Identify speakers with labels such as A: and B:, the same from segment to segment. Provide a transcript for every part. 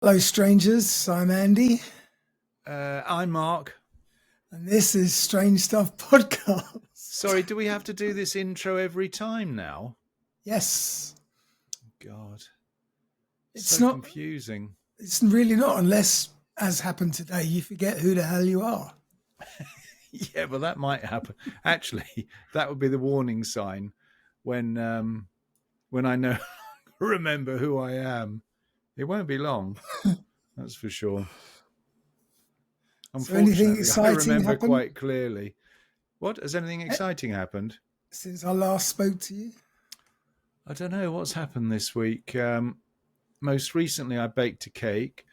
A: Hello, strangers. I'm Andy,
B: I'm Mark.
A: and this is Strange Stuff Podcast.
B: Sorry, do we have to do this intro every time now?
A: Yes.
B: God.
A: It's
B: so
A: not
B: confusing.
A: It's really not, unless, as happened today, you forget who the hell you are.
B: Yeah, well, that might happen. Actually, that would be the warning sign when I know remember who I am. It won't be long, that's for sure.
A: So anything
B: Unfortunately, I
A: exciting
B: remember
A: happened
B: quite clearly. What? Has anything exciting happened?
A: since I last spoke to you?
B: I don't know what's happened this week. Most recently, I baked a cake,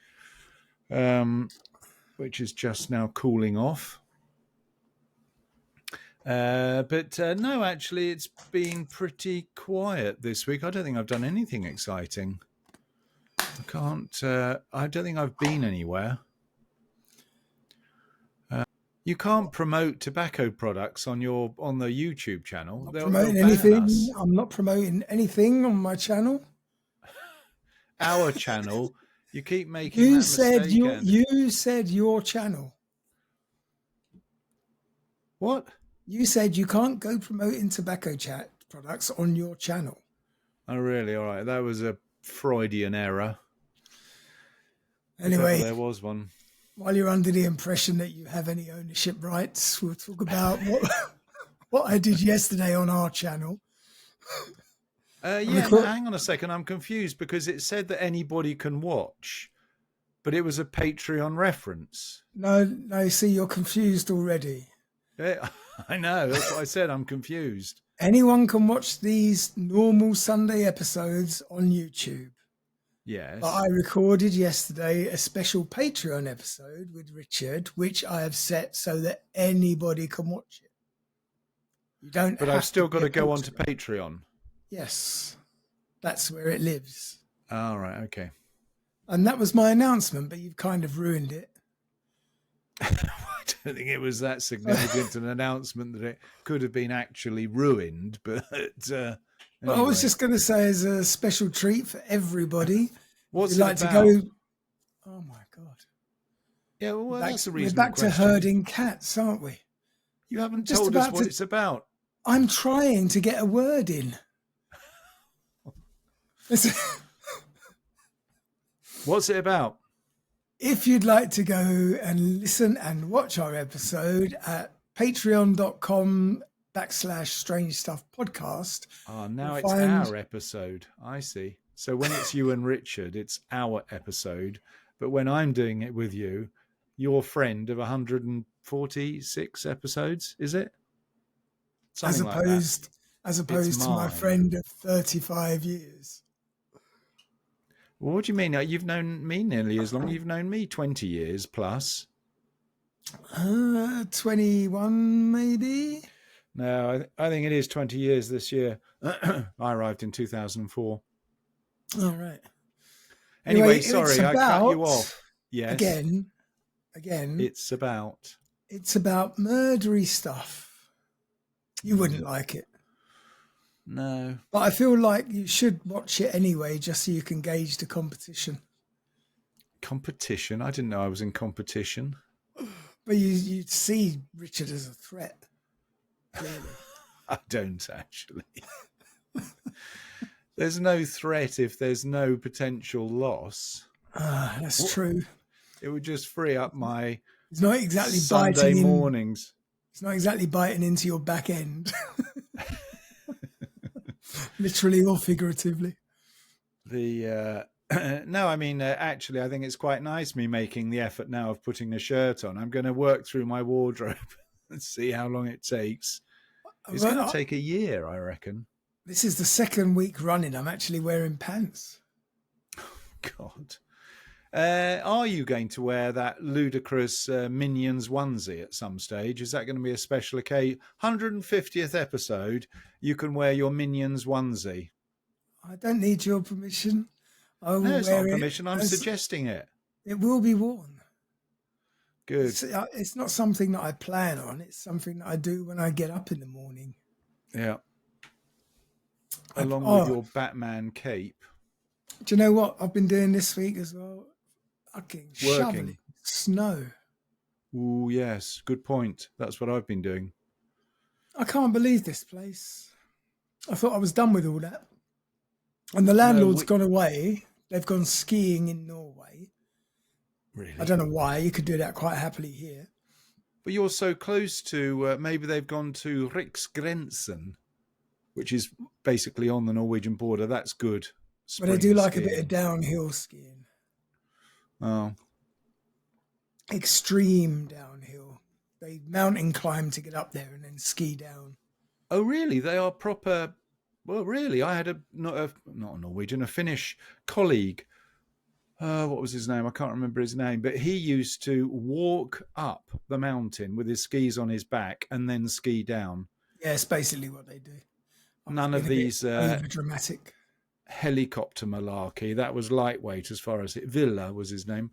B: which is just now cooling off. But no, actually, it's been pretty quiet this week. I don't think I've done anything exciting. I don't think I've been anywhere. You can't promote tobacco products on the YouTube channel. They'll ban us.
A: I'm not promoting anything on my channel.
B: Our channel. You keep making that mistake.
A: You said your channel.
B: What?
A: You said you can't go promoting tobacco products on your channel.
B: Oh, really? All right. That was a Freudian error.
A: Anyway,
B: there was one.
A: While you're under the impression that you have any ownership rights, we'll talk about what I did yesterday on our channel.
B: Hang on a second. I'm confused because it said that anybody can watch, but it was a Patreon reference.
A: No, see, you're confused already.
B: Yeah, I know. That's what I said. I'm confused.
A: Anyone can watch these normal Sunday episodes on YouTube.
B: Yes.
A: But I recorded yesterday a special Patreon episode with Richard, which I have set so that anybody can watch it. You don't.
B: But I've still got to go onto Patreon.
A: Yes, that's where it lives.
B: All right. Okay.
A: And that was my announcement, but you've kind of ruined it.
B: I don't think it was that significant an announcement that it could have been actually ruined, but anyway.
A: Well, I was just going to say, as a special treat for everybody,
B: what's
A: it about? To go. Oh my God!
B: Yeah, well, that's a reasonable
A: We're back
B: question.
A: to herding cats, aren't we?
B: You haven't told us what it's about.
A: I'm trying to get a word in.
B: What's it about?
A: If you'd like to go and listen and watch our episode at patreon.com/Strange Stuff Podcast.
B: Oh, now it's our episode. I see. So when it's you and Richard, it's our episode. But when I'm doing it with you, your friend of 146 episodes, is it?
A: As opposed to my friend of 35 years.
B: Well, what do you mean? You've known me nearly as long. You've known me 20 years plus.
A: 21 maybe?
B: No, I think it is 20 years this year. I arrived in 2004.
A: All right.
B: Anyway, sorry, I cut you off. Yes.
A: Again.
B: It's about
A: murdery stuff. You wouldn't like it.
B: No.
A: But I feel like you should watch it anyway, just so you can gauge the competition.
B: Competition? I didn't know I was in competition.
A: But you see Richard as a threat. Clearly.
B: I don't, actually. There's no threat if there's no potential loss.
A: That's true.
B: It would just free up my
A: it's not exactly
B: Sunday mornings.
A: It's not exactly biting into your back end. Literally or figuratively.
B: No, I mean, actually, I think it's quite nice me making the effort now of putting a shirt on. I'm going to work through my wardrobe and see how long it takes. It's going to take a year, I reckon.
A: This is the second week running. I'm actually wearing pants.
B: God. Are you going to wear that ludicrous Minions onesie at some stage? Is that going to be a special occasion? 150th episode, you can wear your Minions onesie.
A: I don't need your permission.
B: No, it's not permission. I'm suggesting it.
A: It will be worn.
B: Good.
A: It's not something that I plan on. It's something that I do when I get up in the morning.
B: Yeah. Along with your Batman cape.
A: Do you know what I've been doing this week as well? Fucking
B: Working.
A: shoveling snow.
B: Ooh, yes. Good point. That's what I've been doing.
A: I can't believe this place. I thought I was done with all that. And the
B: No,
A: landlord's gone away. They've gone skiing in Norway.
B: Really?
A: I don't know why. You could do that quite happily here.
B: But you're so close to, maybe they've gone to Riksgrensen, which is basically on the Norwegian border. That's good.
A: But I do like
B: skiing.
A: a bit of downhill skiing.
B: Oh.
A: Extreme downhill. They mountain climb to get up there and then ski down.
B: Oh, really? They are proper. Well, really, I had not a Norwegian, a Finnish colleague. What was his name? I can't remember his name, but he used to walk up the mountain with his skis on his back and then ski down.
A: Yeah, it's basically what they do.
B: None of these
A: over dramatic
B: helicopter malarkey. That was lightweight as far as it. Villa was his name.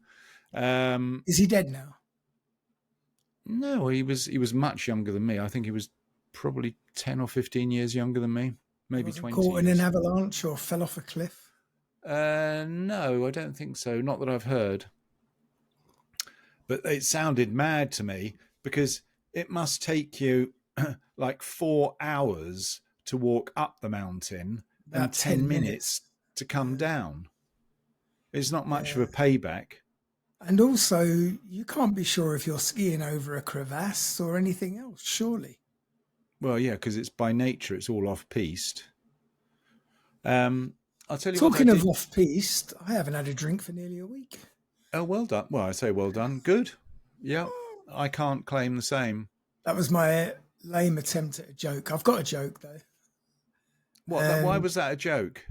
A: Is he dead now?
B: No, he was much younger than me. I think he was probably 10 or 15 years younger than me, maybe 20
A: caught in
B: years.
A: an avalanche or fell off a cliff?
B: No, I don't think so. Not that I've heard. But it sounded mad to me because it must take you like 4 hours to walk up the mountain and 10 minutes to come down. It's not much of a payback.
A: And also, you can't be sure if you're skiing over a crevasse or anything else, surely.
B: Well, yeah, because it's by nature, it's all off-piste. I'll tell you
A: Talking of off-piste, I haven't had a drink for nearly a week.
B: Oh, well done. Well, I say well done. Good. Yeah, I can't claim the same.
A: That was my lame attempt at a joke. I've got a joke, though.
B: What? Why was that a joke?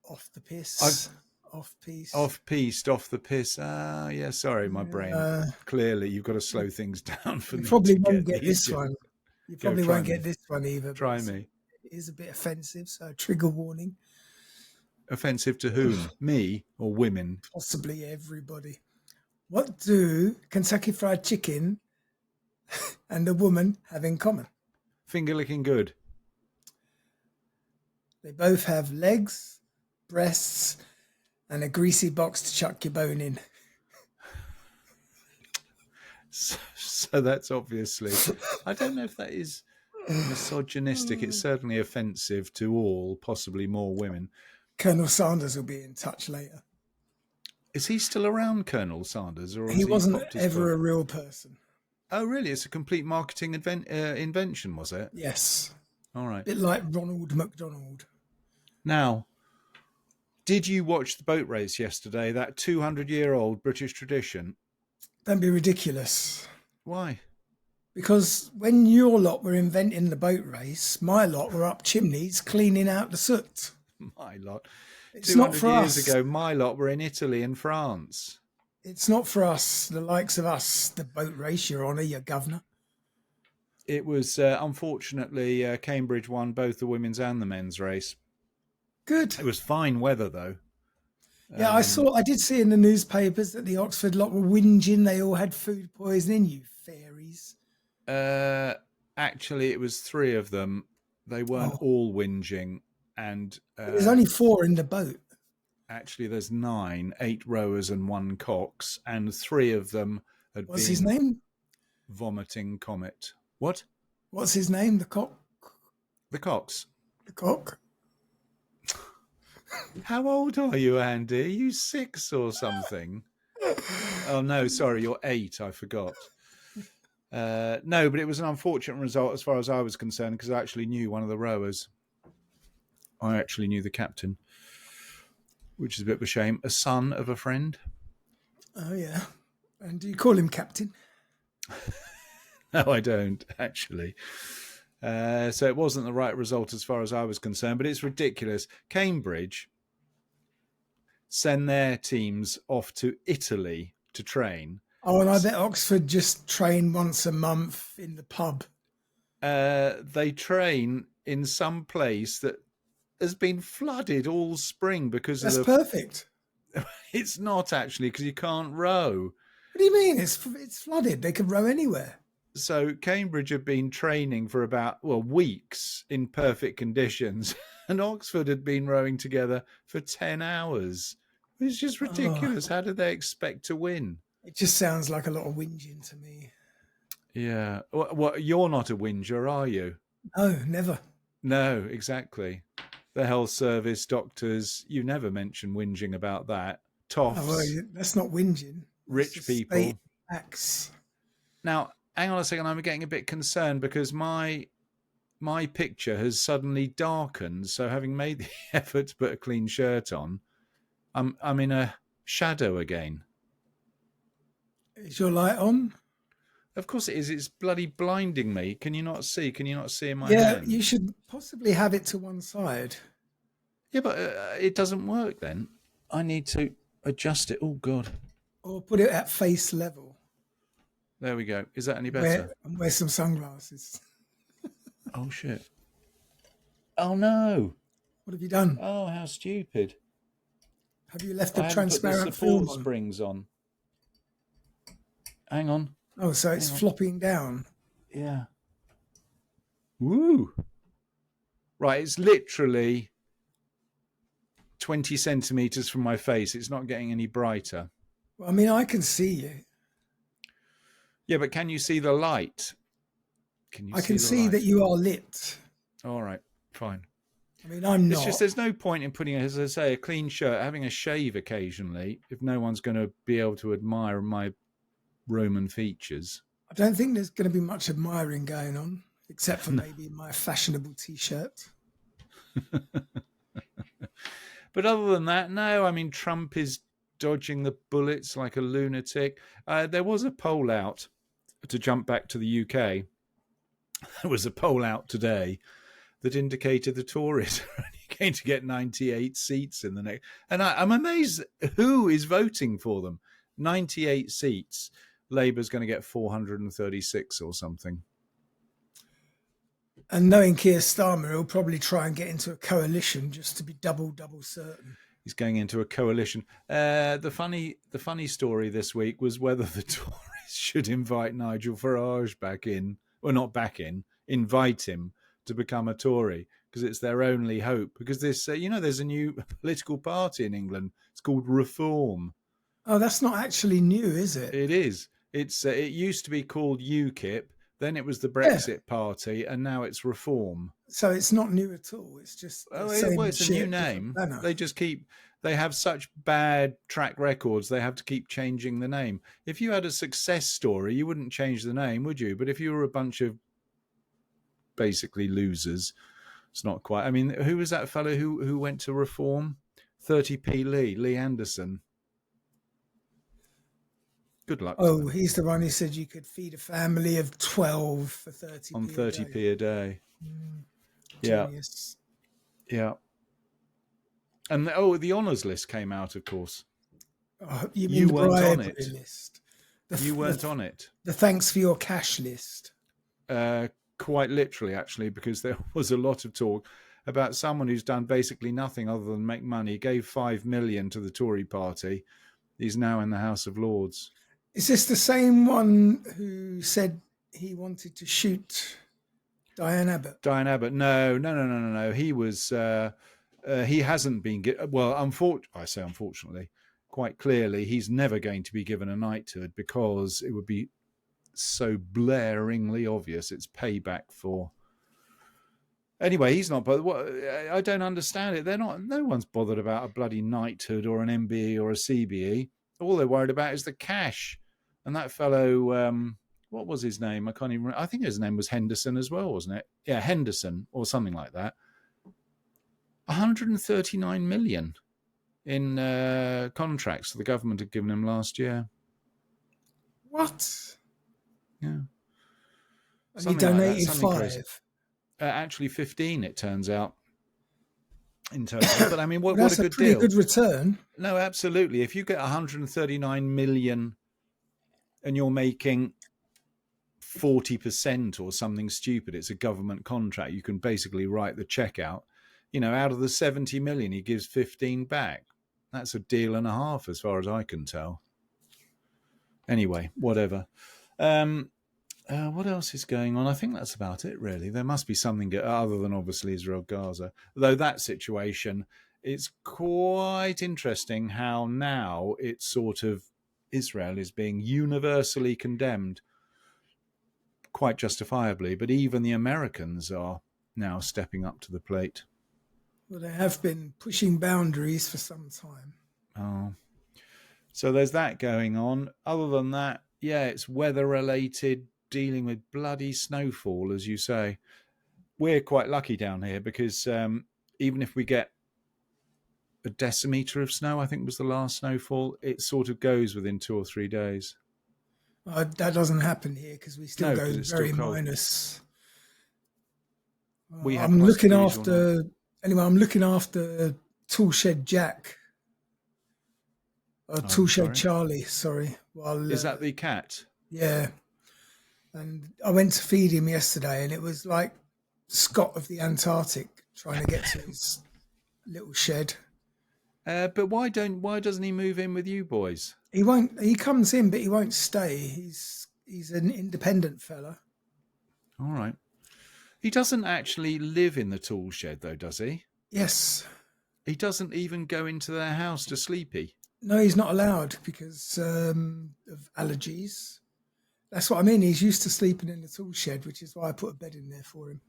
A: Off the piss. Off-piste.
B: Off-piste, off the piss. Ah, yeah, sorry, my brain. Clearly, you've got to slow things down for me.
A: You probably won't get this one. You probably won't get this one either.
B: Try me.
A: It is a bit offensive, so trigger warning.
B: Offensive to whom? Me or women?
A: Possibly everybody. What do Kentucky Fried Chicken and a woman have in common?
B: Finger licking good.
A: They both have legs, breasts, and a greasy box to chuck your bone in.
B: So that's obviously, I don't know if that is misogynistic. It's certainly offensive to all, possibly more women.
A: Colonel Sanders will be in touch later.
B: Is he still around, Colonel Sanders? Or
A: he wasn't ever a real person.
B: Oh, really? It's a complete marketing invention, was it?
A: Yes.
B: All right.
A: A bit like Ronald McDonald.
B: Now, did you watch the boat race yesterday, that 200-year-old British tradition?
A: Don't be ridiculous.
B: Why? Because
A: when your lot were inventing the boat race, my lot were up chimneys cleaning out the soot.
B: My lot.
A: It's
B: 200
A: not for
B: years
A: us.
B: ago, my lot were in Italy and France.
A: It's not for us, the likes of us, the boat race, Your Honour, your governor.
B: It was, unfortunately, Cambridge won both the women's and the men's race.
A: Good.
B: It was fine weather, though.
A: Yeah, I did see in the newspapers that the Oxford lot were whinging. They all had food poisoning, you fairies.
B: Actually, it was 3 of them. They weren't all whinging. And
A: there's only 4 in the boat.
B: Actually, there's 9, 8 rowers and 1 cox, and 3 of them had
A: What's his name?
B: Vomiting Comet. What?
A: What's his name? The cock?
B: The cox.
A: The cock?
B: How old are you, Andy? Are you 6 or something? Oh, no, sorry, you're 8. I forgot. No, but it was an unfortunate result as far as I was concerned because I actually knew one of the rowers. I actually knew the captain, which is a bit of a shame. A son of a friend.
A: Oh, yeah. And do you call him captain?
B: No, I don't, actually. So it wasn't the right result as far as I was concerned, but it's ridiculous. Cambridge send their teams off to Italy to train.
A: Oh, and I bet Oxford just train once a month in the pub.
B: They train in some place that has been flooded all spring because
A: That's perfect.
B: It's not actually because you can't row.
A: What do you mean? It's flooded. They could row anywhere.
B: So Cambridge have been training for about, weeks in perfect conditions. And Oxford had been rowing together for 10 hours. It's just ridiculous. How did they expect to win?
A: It just sounds like a lot of whinging to me.
B: Yeah. What? You're not a whinger, are you?
A: No, never.
B: No, exactly. The health service, doctors, you never mention whinging about that.
A: Oh, well,
B: Toffs,
A: that's not whinging. That's
B: rich
A: just stating
B: people.
A: facts.
B: Now, hang on a second. I'm getting a bit concerned because my picture has suddenly darkened. So, having made the effort to put a clean shirt on, I'm in a shadow again.
A: Is your light on?
B: Of course it is. It's bloody blinding me. Can you not see? Can you not see in my
A: Yeah,
B: hand?
A: you should possibly have it to one side.
B: Yeah, but it doesn't work then. I need to adjust it. Oh, God.
A: Or put it at face level.
B: There we go. Is that any better?
A: Wear some sunglasses.
B: Oh, shit. Oh, no.
A: What have you done?
B: Oh, how stupid.
A: Have you left the
B: I haven't put the
A: transparent
B: support
A: film on?
B: springs on. Hang on.
A: Oh, so it's flopping down.
B: Yeah. Woo. Right, it's literally 20 centimetres from my face. It's not getting any brighter.
A: Well, I mean, I can see you.
B: Yeah, but can you see the light?
A: I can see that you are lit.
B: All right, fine.
A: I mean, I'm not.
B: It's just there's no point in putting, as I say, a clean shirt, having a shave occasionally, if no one's going to be able to admire my Roman features.
A: I don't think there's going to be much admiring going on, except for maybe my fashionable T-shirt.
B: But other than that, no. I mean, Trump is dodging the bullets like a lunatic. There was a poll out, to jump back to the UK. There was a poll out today that indicated the Tories are only going to get 98 seats in the next. And I'm amazed who is voting for them. 98 seats. Labour's going to get 436 or something.
A: And knowing Keir Starmer, he'll probably try and get into a coalition just to be double certain.
B: He's going into a coalition. The funny story this week was whether the Tories should invite Nigel Farage back in, or not back in, invite him to become a Tory, because it's their only hope. Because this, there's a new political party in England. It's called Reform.
A: Oh, that's not actually new, is it?
B: It is. It used to be called UKIP. Then it was the Brexit Party, and now it's Reform.
A: So it's not new at all. It's just
B: it's a new name. They have such bad track records. They have to keep changing the name. If you had a success story, you wouldn't change the name, would you? But if you were a bunch of basically losers, it's not quite. I mean, who was that fellow who went to Reform? 30p Lee Anderson. Good luck.
A: Oh, he's the one who said you could feed a family of 12 for 30p
B: on 30p a day.
A: Genius.
B: Yeah. And the honours list came out, of course.
A: Oh, you weren't on it. List.
B: You weren't on it.
A: The thanks for your cash list.
B: Quite literally, actually, because there was a lot of talk about someone who's done basically nothing other than make money, gave 5 million to the Tory party. He's now in the House of Lords.
A: Is this the same one who said he wanted to shoot Diane Abbott?
B: Diane Abbott? No. He was. He hasn't been. Well, unfortunately, quite clearly, he's never going to be given a knighthood because it would be so blaringly obvious. It's payback for. Anyway, he's not bothered. I don't understand it. No one's bothered about a bloody knighthood or an MBE or a CBE. All they're worried about is the cash. And that fellow, what was his name? I can't even remember. I think his name was Henderson as well, wasn't it? Yeah, Henderson or something like that. 139 million in contracts the government had given him last year.
A: What?
B: Yeah.
A: And he donated
B: like
A: 5.
B: Actually 15, it turns out, in total. But I mean, what
A: that's
B: a good
A: pretty
B: deal.
A: Good return.
B: No, absolutely. If you get 139 million and you're making 40% or something stupid, it's a government contract. You can basically write the check out. Out of the 70 million, he gives 15 back. That's a deal and a half, as far as I can tell. Anyway, whatever. What else is going on? I think that's about it, really. There must be something other than obviously Israel Gaza. Though that situation it's quite interesting how now it's sort of Israel is being universally condemned, quite justifiably, but even the Americans are now stepping up to the plate.
A: Well, they have been pushing boundaries for some time.
B: Oh, so there's that going on. Other than that, yeah, it's weather related, dealing with bloody snowfall, as you say. We're quite lucky down here because even if we get a decimetre of snow, I think was the last snowfall, it sort of goes within 2 or 3 days.
A: That doesn't happen here because we still go
B: it's
A: very
B: still cold.
A: minus.
B: We had
A: I'm looking
B: +3s all night.
A: after. Anyway, I'm looking after Toolshed Jack. Toolshed Charlie, sorry. While,
B: is that the cat?
A: Yeah. And I went to feed him yesterday, and it was like Scott of the Antarctic trying to get to his little shed.
B: But why doesn't he move in with you boys?
A: He won't. He comes in, but he won't stay. He's an independent fella.
B: All right. He doesn't actually live in the tool shed, though, does he?
A: Yes.
B: He doesn't even go into their house to sleepy.
A: No, he's not allowed because of allergies. That's what I mean. He's used to sleeping in the tool shed, which is why I put a bed in there for him.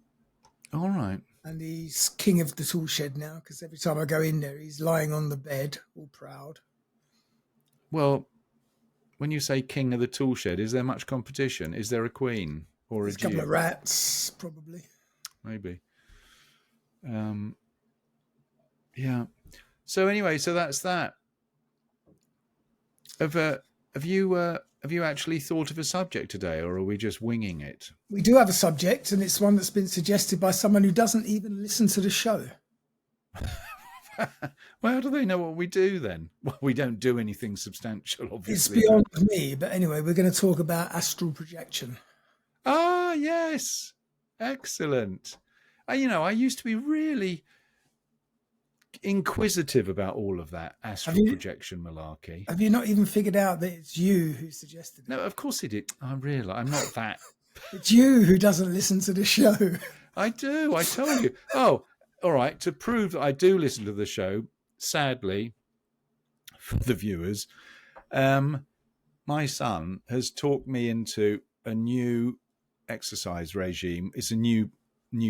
B: All right.
A: And he's king of the tool shed now because every time I go in there, he's lying on the bed, all proud.
B: Well, when you say king of the tool shed, is there much competition? Is there a queen or
A: There's a couple of rats, probably.
B: Maybe. Yeah. So anyway, so that's that. Have you actually thought of a subject today, or are we just winging it?
A: We do have a subject, and it's one that's been suggested by someone who doesn't even listen to the show.
B: Well, how do they know what we do then? Well, we don't do anything substantial, obviously.
A: It's beyond me, but anyway, we're going to talk about astral projection.
B: Ah, yes. Excellent. I used to be really inquisitive about all of that astral projection malarkey.
A: Have you not even figured out that it's you who suggested it?
B: No, of course he did. I'm not that.
A: It's you who doesn't listen to the show.
B: I do. I told you. Oh, all right. To prove that I do listen to the show, sadly, for the viewers, my son has talked me into a new exercise regime. It's a new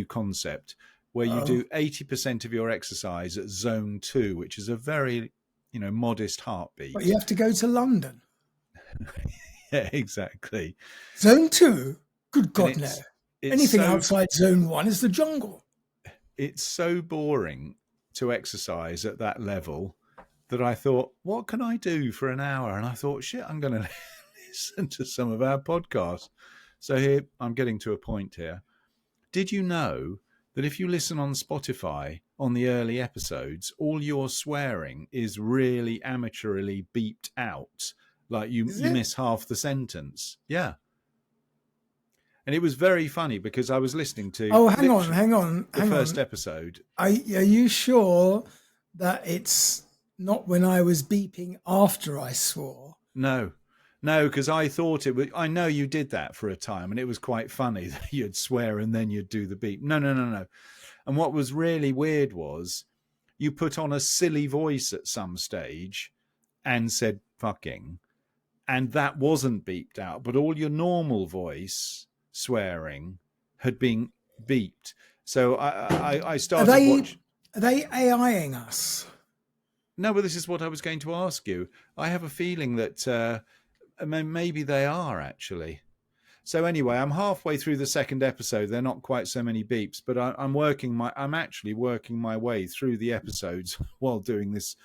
B: concept where you do 80% of your exercise at zone 2, which is a very, modest heartbeat.
A: But you have to go to London.
B: Yeah, exactly.
A: Zone 2? Good God, no. Anything outside zone 1 is the jungle.
B: It's so boring to exercise at that level that I thought, what can I do for an hour? And I thought, shit, I'm going to listen to some of our podcasts. So here, I'm getting to a point here. Did you know that if you listen on Spotify on the early episodes, all your swearing is really amateurly beeped out? Like you miss half the sentence. Yeah. And it was very funny because I was listening to...
A: Oh, hang on.
B: The first episode.
A: Are you sure that it's not when I was beeping after I swore?
B: No, because I thought it was... I know you did that for a time, and it was quite funny that you'd swear and then you'd do the beep. No. And what was really weird was you put on a silly voice at some stage and said fucking, and that wasn't beeped out, but all your normal voice swearing had been beeped. So I started watching.
A: Are they AIing us?
B: No, but this is what I was going to ask you. I have a feeling that maybe they are actually. So anyway, I'm halfway through the second episode. They're not quite so many beeps, but I'm actually working my way through the episodes while doing this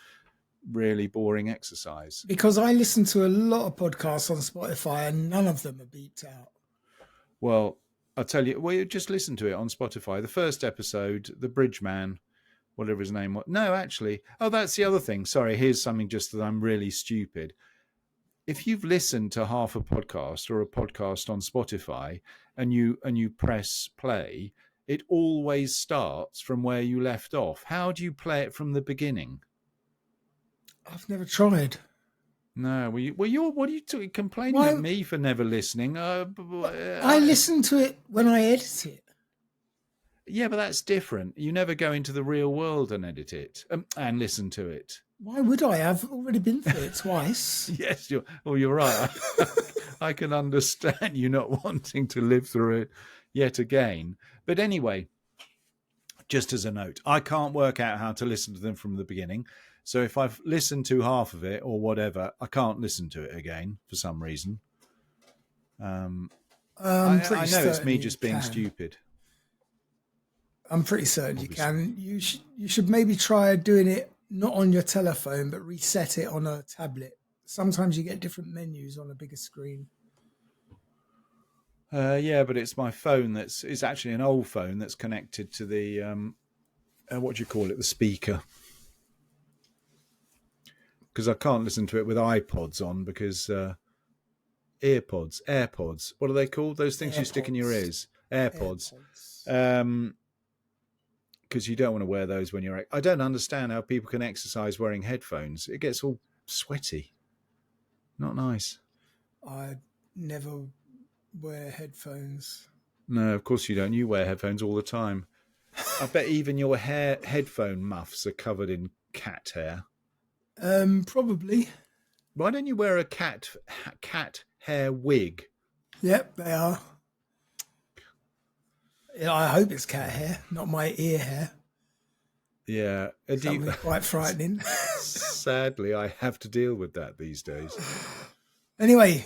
B: really boring exercise.
A: Because I listen to a lot of podcasts on Spotify and none of them are beeped out.
B: Well, I'll tell you, you just listen to it on Spotify. The first episode, the bridge man, whatever his name was. No, actually. Oh, that's the other thing. Sorry, here's something just that I'm really stupid. If you've listened to half a podcast or a podcast on Spotify and you press play, it always starts from where you left off. How do you play it from the beginning?
A: I've never tried.
B: No, what are you complaining at me for never listening?
A: I listen to it when I edit it.
B: Yeah, but that's different. You never go into the real world and edit it and listen to it.
A: Why would I? I've already been through it twice.
B: Yes, you're right. I can understand you not wanting to live through it yet again. But anyway, just as a note, I can't work out how to listen to them from the beginning. So if I've listened to half of it or whatever, I can't listen to it again for some reason. I know it's me just being stupid.
A: I'm pretty certain
B: Obviously.
A: you can. You should maybe try doing it not on your telephone, but reset it on a tablet. Sometimes you get different menus on a bigger screen.
B: Yeah, but it's my phone it's actually an old phone that's connected to the what do you call it, the speaker, because I can't listen to it with iPods on because AirPods, what are they called, those things you stick in your ears? AirPods. Because you don't want to wear those when you're... I don't understand how people can exercise wearing headphones. It gets all sweaty. Not nice.
A: I never wear headphones.
B: No, of course you don't. You wear headphones all the time. I bet even your headphone muffs are covered in cat hair.
A: Probably.
B: Why don't you wear a cat hair wig?
A: Yep, they are. Yeah, I hope it's cat hair, not my ear hair.
B: Yeah.
A: Something quite frightening.
B: Sadly, I have to deal with that these days.
A: Anyway,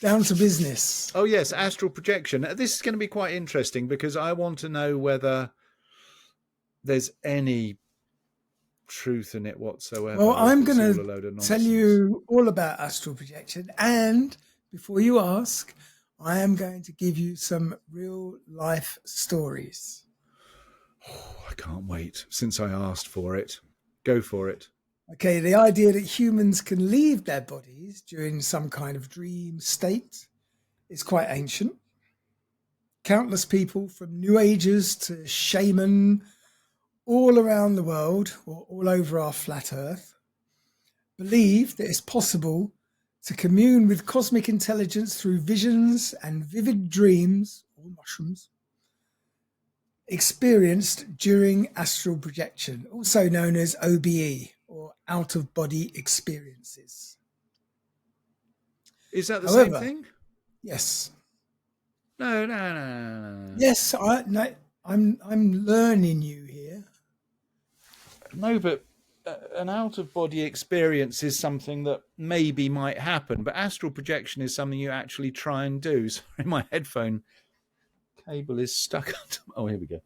A: down to business.
B: Oh, yes, astral projection. This is going to be quite interesting because I want to know whether there's any truth in it whatsoever.
A: Well, I'm going to tell you all about astral projection. And before you ask, I am going to give you some real life stories.
B: Oh, I can't wait since I asked for it. Go for it.
A: Okay, the idea that humans can leave their bodies during some kind of dream state is quite ancient. Countless people from New Agers to shaman all around the world, or all over our flat Earth, believe that it's possible to commune with cosmic intelligence through visions and vivid dreams, or mushrooms, experienced during astral projection, also known as OBE, or out-of-body experiences.
B: Is that the same thing?
A: Yes.
B: No.
A: Yes, I'm learning you here.
B: No, but an out-of-body experience is something that maybe might happen, but astral projection is something you actually try and do. Sorry, my headphone cable is stuck. Oh, here we go.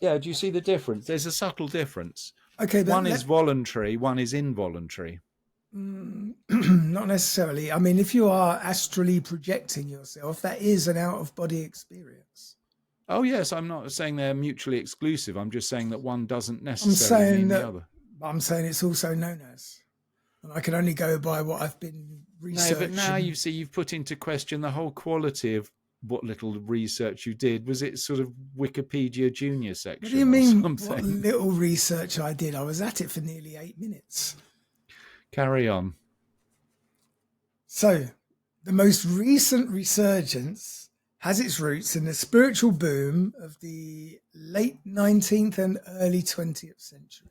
B: Yeah, do you see the difference? There's a subtle difference.
A: Okay,
B: one is voluntary, one is involuntary.
A: Not necessarily. I mean, if you are astrally projecting yourself, that is an out-of-body experience.
B: Oh, yes, I'm not saying they're mutually exclusive. I'm just saying that one doesn't necessarily mean the other.
A: I'm saying it's also known as. And I can only go by what I've been researching.
B: No, but now you've put into question the whole quality of what little research you did. Was it sort of Wikipedia Junior section?
A: What do you mean what little research I did? I was at it for nearly 8 minutes.
B: Carry on.
A: So, the most recent resurgence has its roots in the spiritual boom of the late 19th and early 20th century.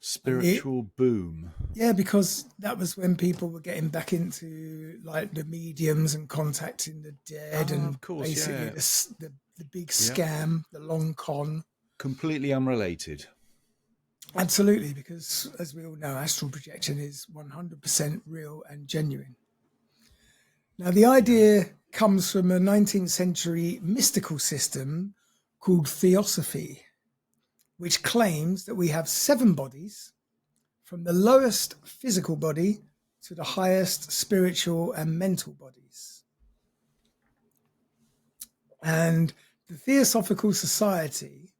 B: Spiritual boom.
A: Yeah, because that was when people were getting back into like the mediums and contacting the dead, and
B: of course,
A: basically the big scam, the long con.
B: Completely unrelated.
A: Absolutely, because as we all know, astral projection is 100% real and genuine. Now, the idea comes from a 19th century mystical system called Theosophy, which claims that we have 7 bodies, from the lowest physical body to the highest spiritual and mental bodies. And the Theosophical Society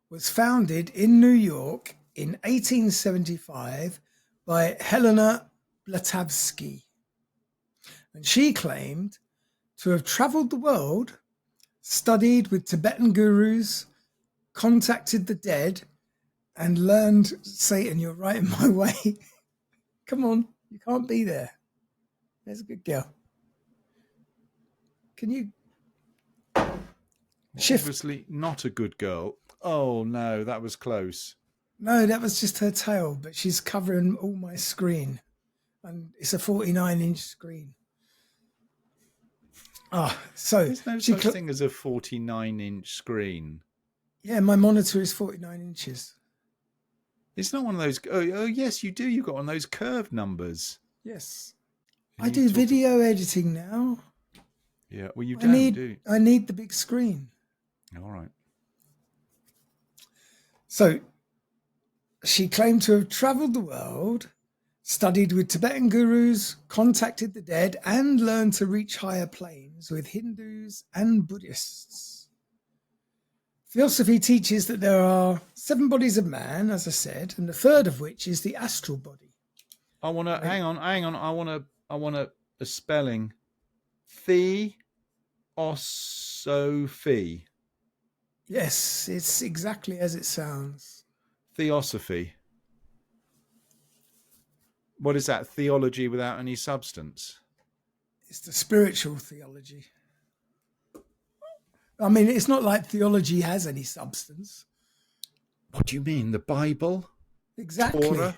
A: was founded in New York in 1875 by Helena Blavatsky. And she claimed to have traveled the world, studied with Tibetan gurus, contacted the dead, and learned, Satan, you're right in my way. Come on, you can't be there. There's a good girl. Can you Shift.
B: Obviously not a good girl. Oh no, that was close.
A: No, that was just her tail, but she's covering all my screen. And it's a 49-inch screen. So
B: There's no such thing as a 49-inch screen.
A: Yeah, my monitor is 49 inches.
B: It's not one of those. Oh yes, you do. You've got one of those curved numbers.
A: Yes.
B: And
A: I do video editing now.
B: Yeah, well, you
A: I
B: don't, do you?
A: I need the big screen.
B: All right.
A: So she claimed to have traveled the world, studied with Tibetan gurus, contacted the dead, and learned to reach higher planes with Hindus and Buddhists. Theosophy teaches that there are 7 bodies of man, as I said, and the third of which is the astral body.
B: I want to hang on. I want a spelling. Theosophy.
A: Yes, it's exactly as it sounds.
B: Theosophy. What is that? Theology without any substance.
A: It's the spiritual theology. I mean, it's not like theology has any substance.
B: What do you mean? The Bible?
A: Exactly.
B: Torah?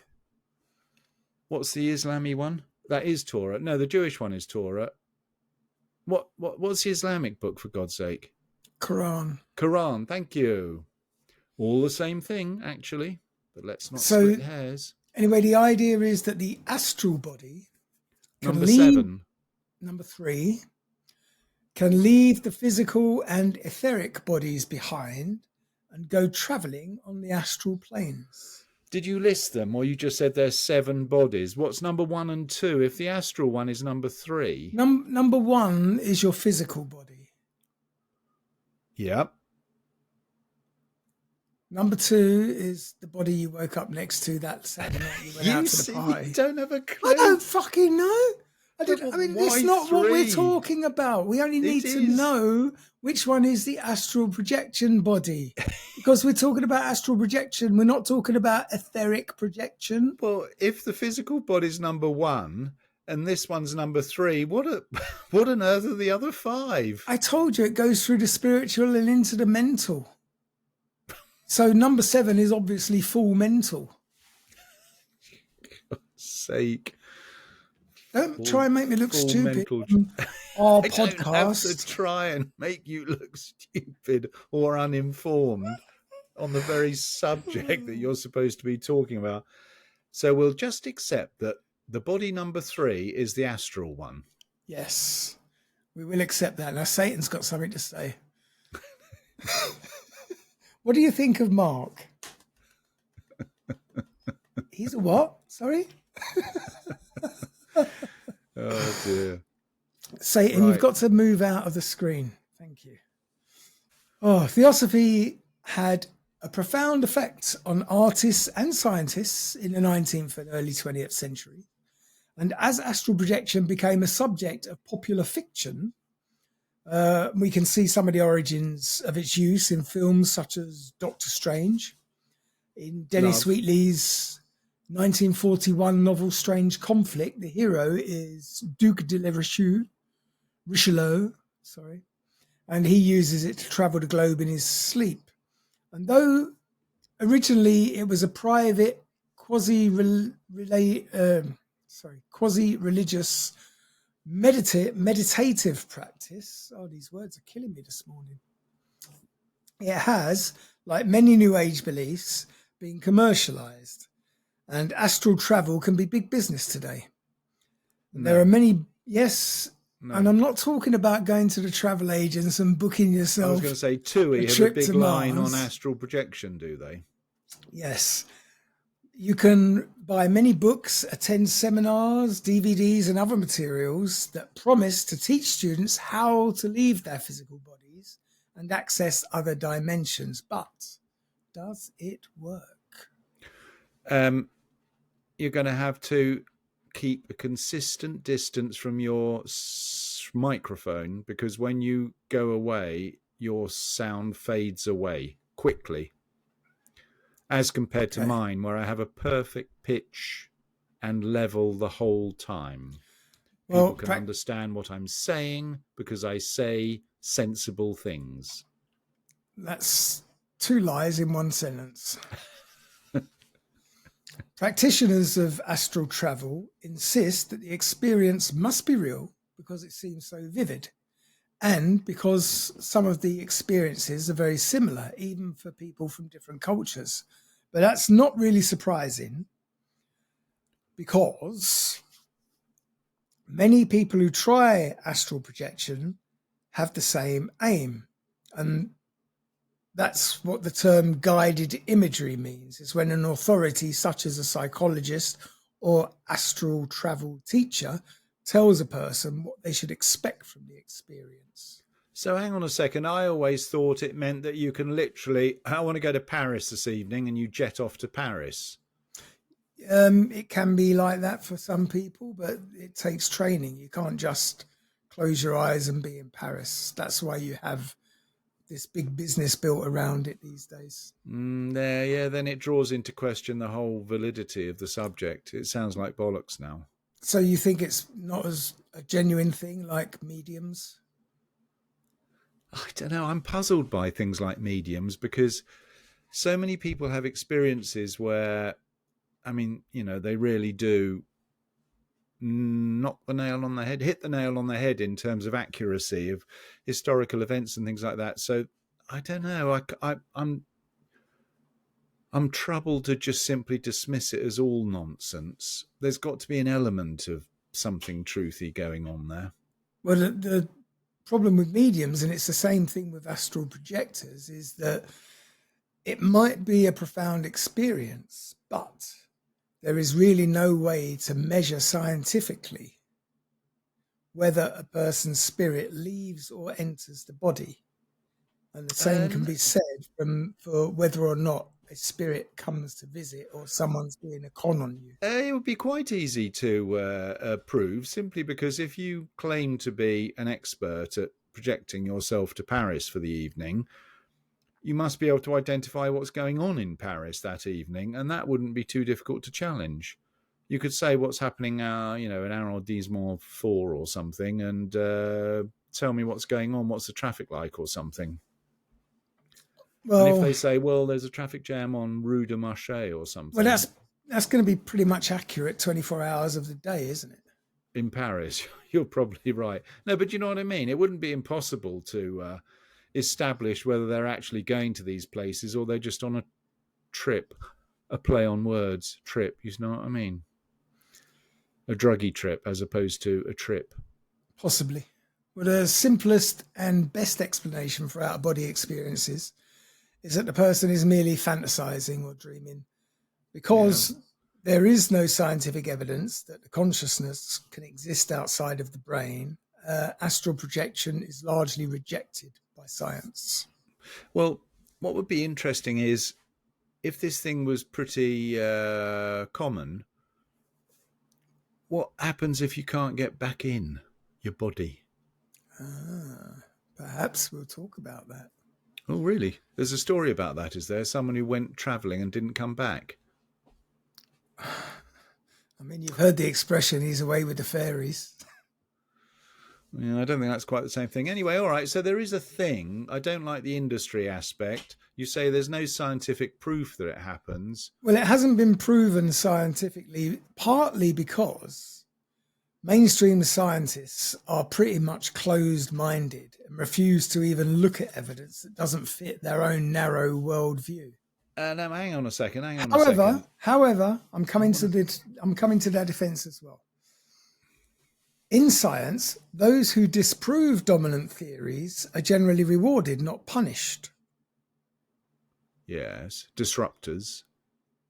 B: What's the Islamic one? That is Torah. No, the Jewish one is Torah. What's the Islamic book, for God's sake?
A: Quran.
B: Quran, thank you. All the same thing, actually, but let's not split hairs.
A: Anyway, the idea is that the astral body
B: Number 7.
A: Number 3 can leave the physical and etheric bodies behind and go travelling on the astral planes.
B: Did you list them, or you just said there's 7 bodies? What's number 1 and 2 if the astral one is number 3?
A: Number 1 is your physical body.
B: Yep.
A: Number 2 is the body you woke up next to that Saturday night you went out to the party.
B: You don't have a clue.
A: I don't fucking know. It's not
B: 3?
A: what we're talking about. We only need to know which one is the astral projection body. Because we're talking about astral projection. We're not talking about etheric projection.
B: Well, if the physical body's number 1 and this one's number 3, what on earth are the other 5?
A: I told you it goes through the spiritual and into the mental. So number 7 is obviously full mental.
B: For God's sake.
A: Don't try and make me look stupid on our podcast.
B: I don't have to try and make you look stupid or uninformed on the very subject that you're supposed to be talking about. So we'll just accept that the body number 3 is the astral one.
A: Yes, we will accept that. Now, Satan's got something to say. What do you think of Mark? He's a what? Sorry?
B: Oh, dear.
A: Satan, you've got to move out of the screen. Thank you. Oh, Theosophy had a profound effect on artists and scientists in the 19th and early 20th century. And as astral projection became a subject of popular fiction, we can see some of the origins of its use in films such as Doctor Strange, in Dennis Wheatley's 1941 novel Strange Conflict. The hero is Duc de Richelieu, and he uses it to travel the globe in his sleep. And though originally it was a private quasi-religious meditative practice. Oh, these words are killing me this morning. It has, like many New Age beliefs, been commercialized. And astral travel can be big business today. No. There are many, yes, no. And I'm not talking about going to the travel agents and booking yourself.
B: I was going to say, TUI have a big line on astral projection, do they?
A: Yes. You can buy many books, attend seminars, DVDs, and other materials that promise to teach students how to leave their physical bodies and access other dimensions. But does it work?
B: You're going to have to keep a consistent distance from your microphone, because when you go away, your sound fades away quickly, as compared to mine, where I have a perfect pitch and level the whole time. People can understand what I'm saying because I say sensible things.
A: That's two lies in one sentence. Practitioners of astral travel insist that the experience must be real because it seems so vivid, and because some of the experiences are very similar, even for people from different cultures. But that's not really surprising because many people who try astral projection have the same aim. And that's what the term guided imagery means. It's when an authority, such as a psychologist or astral travel teacher, tells a person what they should expect from the experience.
B: So hang on a second. I always thought it meant that you can literally, I want to go to Paris this evening, and you jet off to Paris.
A: It can be like that for some people, but it takes training. You can't just close your eyes and be in Paris. That's why you have this big business built around it these days.
B: Then it draws into question the whole validity of the subject. It sounds like bollocks now.
A: So you think it's not as a genuine thing like mediums?
B: I don't know. I'm puzzled by things like mediums because so many people have experiences where, I mean, you know, they really do knock the nail on the head, hit the nail on the head in terms of accuracy of historical events and things like that. So I don't know. I'm troubled to just simply dismiss it as all nonsense. There's got to be an element of something truthy going on there.
A: Well, the problem with mediums, and it's the same thing with astral projectors, is that it might be a profound experience, but there is really no way to measure scientifically whether a person's spirit leaves or enters the body. And the same can be said for whether or not a spirit comes to visit or someone's doing a con on you.
B: It would be quite easy to prove, simply because if you claim to be an expert at projecting yourself to Paris for the evening, you must be able to identify what's going on in Paris that evening, and that wouldn't be too difficult to challenge. You could say what's happening, in Arrondissement 4 or something, and tell me what's going on, what's the traffic like or something. Well, and if they say, well, there's a traffic jam on Rue de Marché or something.
A: Well, that's going to be pretty much accurate 24 hours of the day, isn't it?
B: In Paris, you're probably right. No, but you know what I mean? It wouldn't be impossible to establish whether they're actually going to these places or they're just on a trip, a play on words, trip, you know what I mean? A druggy trip as opposed to a trip.
A: Possibly. Well, the simplest and best explanation for out-of-body experiences is that the person is merely fantasizing or dreaming, because there is no scientific evidence that the consciousness can exist outside of the brain. Astral projection is largely rejected by science.
B: Well, what would be interesting is if this thing was pretty common, what happens if you can't get back in your body?
A: Perhaps we'll talk about that.
B: Oh, really? There's a story about that, is there? Someone who went travelling and didn't come back?
A: I mean, you've heard the expression, he's away with the fairies.
B: Yeah, I don't think that's quite the same thing. Anyway, all right, so there is a thing. I don't like the industry aspect. You say there's no scientific proof that it happens.
A: Well, it hasn't been proven scientifically, partly because mainstream scientists are pretty much closed-minded and refuse to even look at evidence that doesn't fit their own narrow worldview.
B: No, hang on a second.
A: However, I'm coming to their defense as well. In science, those who disprove dominant theories are generally rewarded, not punished.
B: Yes, disruptors.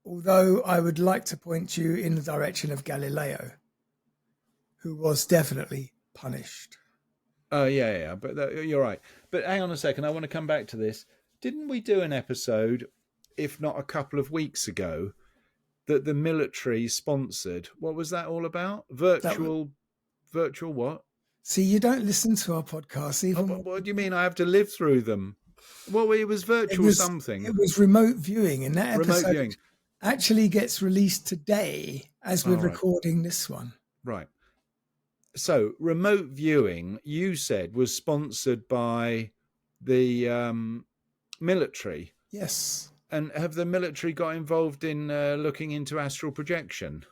A: Although I would like to point you in the direction of Galileo, who was definitely punished.
B: Yeah, but you're right. But hang on a second, I want to come back to this. Didn't we do an episode, if not a couple of weeks ago, that the military sponsored? What was that all about? Virtual what?
A: See, you don't listen to our podcasts even.
B: What do you mean I have to live through them? Well, it was virtual something.
A: It was remote viewing, and that episode actually gets released today as we're recording this one.
B: Right. So remote viewing, you said, was sponsored by the Military.
A: Yes.
B: And have the military got involved in looking into astral projection?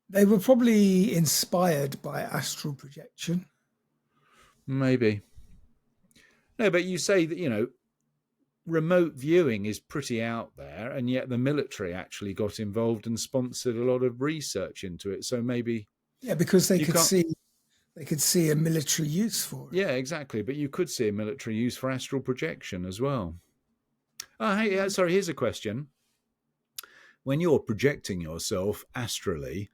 A: They were probably inspired by astral projection.
B: Maybe. No, but you say that, remote viewing is pretty out there, and yet the military actually got involved and sponsored a lot of research into it. So maybe
A: because they
B: you
A: could
B: can't.
A: see a military use for it.
B: Yeah, exactly. But you could see a military use for astral projection as well. Oh, hey, sorry. Here's a question. When you're projecting yourself astrally,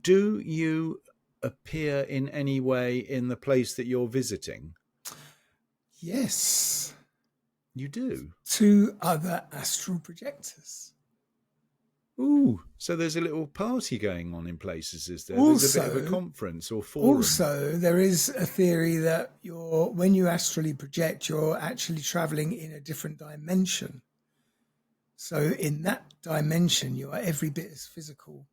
B: do you appear in any way in the place that you're visiting?
A: Yes.
B: You do?
A: 2 other astral projectors.
B: Ooh, so there's a little party going on in places, is there?
A: Also,
B: there's a bit of a conference or forum.
A: Also, there is a theory that when you astrally project, you're actually traveling in a different dimension. So in that dimension, you are every bit as physical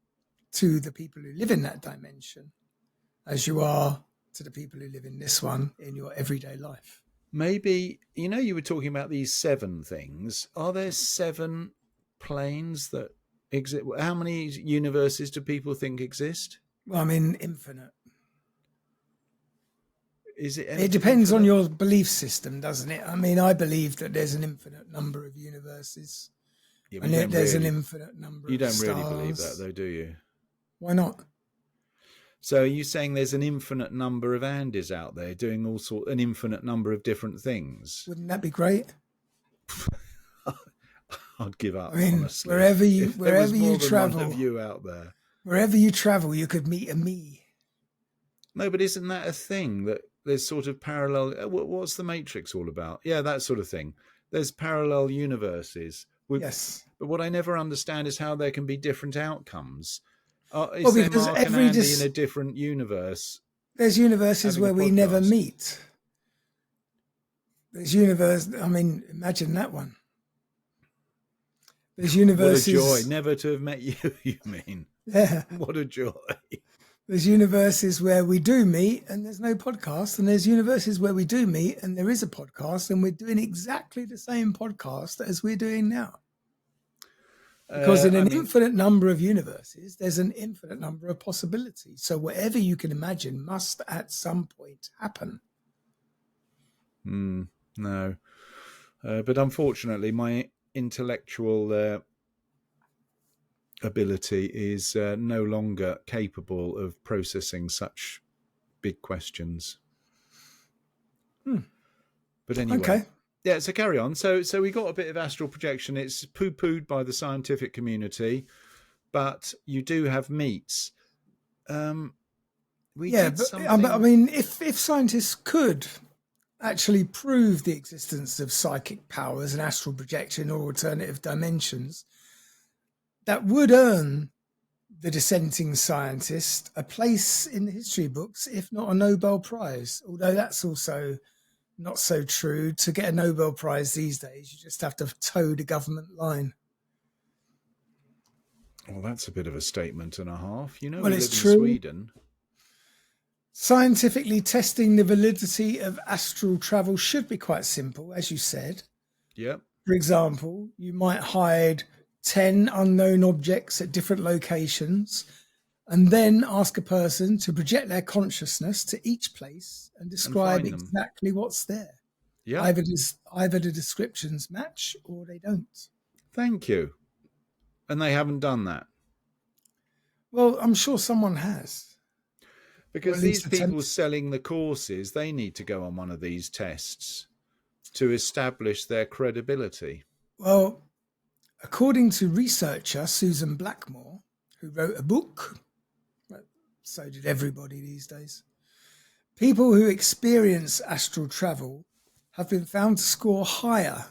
A: to the people who live in that dimension as you are to the people who live in this one in your everyday life.
B: Maybe, you were talking about these 7 things. Are there 7 planes that exist? How many universes do people think exist?
A: Well, I mean, infinite.
B: Is it?
A: It depends on your belief system, doesn't it? I mean, I believe that there's an infinite number of universes.
B: Yeah,
A: and there's an infinite number of stars.
B: You don't really believe that, though, do you?
A: Why not?
B: So are you saying there's an infinite number of Andys out there doing an infinite number of different things?
A: Wouldn't that be great?
B: I'd give up,
A: I mean,
B: honestly.
A: Wherever you travel,
B: one of you out there.
A: Wherever you travel, you could meet a me.
B: No, but isn't that a thing that there's sort of parallel? What's the Matrix all about? Yeah, that sort of thing. There's parallel universes.
A: Yes.
B: But what I never understand is how there can be different outcomes. Is there
A: because
B: Mark and Andy in a different universe?
A: There's universes where we never meet. There's imagine that one. There's universes.
B: What a joy never to have met you, you mean?
A: Yeah.
B: What a joy.
A: There's universes where we do meet and there's no podcast, and there's universes where we do meet and there is a podcast, and we're doing exactly the same podcast as we're doing now. Because in an infinite number of universes, there's an infinite number of possibilities. So whatever you can imagine must at some point happen.
B: No. But unfortunately, my intellectual ability is no longer capable of processing such big questions. But anyway.
A: Okay.
B: Yeah, so carry on. So we got a bit of astral projection. It's poo-pooed by the scientific community, but you do have meets. I
A: mean, if scientists could actually prove the existence of psychic powers and astral projection or alternative dimensions, that would earn the dissenting scientist a place in the history books, if not a Nobel Prize. Although that's also not so true. To get a Nobel Prize these days, you just have to toe the government line.
B: Well, that's a bit of a statement and a half. We
A: it's
B: live in
A: true.
B: Sweden.
A: Scientifically testing the validity of astral travel should be quite simple, as you said.
B: Yep.
A: For example, you might hide 10 unknown objects at different locations and then ask a person to project their consciousness to each place and describe exactly what's there.
B: Yeah.
A: Either the descriptions match or they don't.
B: Thank you. And they haven't done that.
A: Well, I'm sure someone has.
B: Because these people selling the courses, they need to go on one of these tests to establish their credibility.
A: Well, according to researcher Susan Blackmore, who wrote a book, so did everybody these days, people who experience astral travel have been found to score higher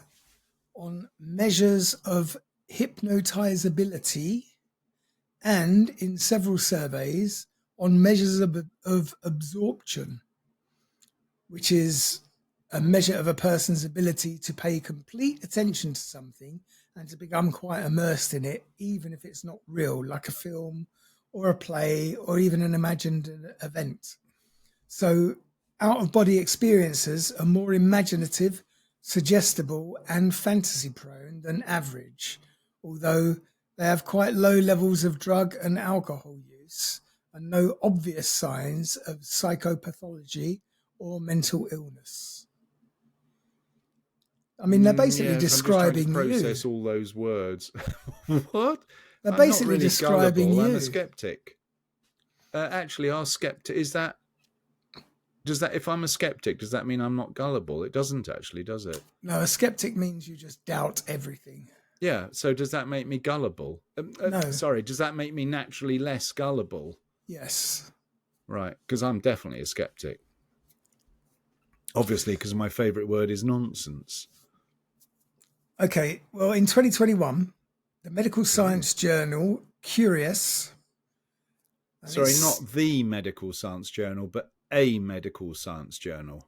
A: on measures of hypnotizability and, in several surveys, on measures of absorption, which is a measure of a person's ability to pay complete attention to something and to become quite immersed in it, even if it's not real, like a film or a play or even an imagined event. So out-of-body experiences are more imaginative, suggestible, and fantasy prone than average, although they have quite low levels of drug and alcohol use and no obvious signs of psychopathology or mental illness. I mean, they're basically
B: yes,
A: describing
B: I'm just trying to process
A: you.
B: all those words. What?
A: They're
B: I'm not
A: basically
B: really
A: describing
B: gullible. I'm
A: you.
B: a skeptic. Actually, our skeptic does that? If I'm a skeptic, does that mean I'm not gullible? It doesn't actually, does it?
A: No, a skeptic means you just doubt everything.
B: Yeah. So does that make me gullible?
A: No.
B: Sorry. Does that make me naturally less gullible?
A: Yes.
B: Right. Because I'm definitely a skeptic. Obviously, because my favourite word is nonsense.
A: Okay. Well, in 2021, the medical science journal Curious.
B: Sorry, not the medical science journal, but a medical science journal.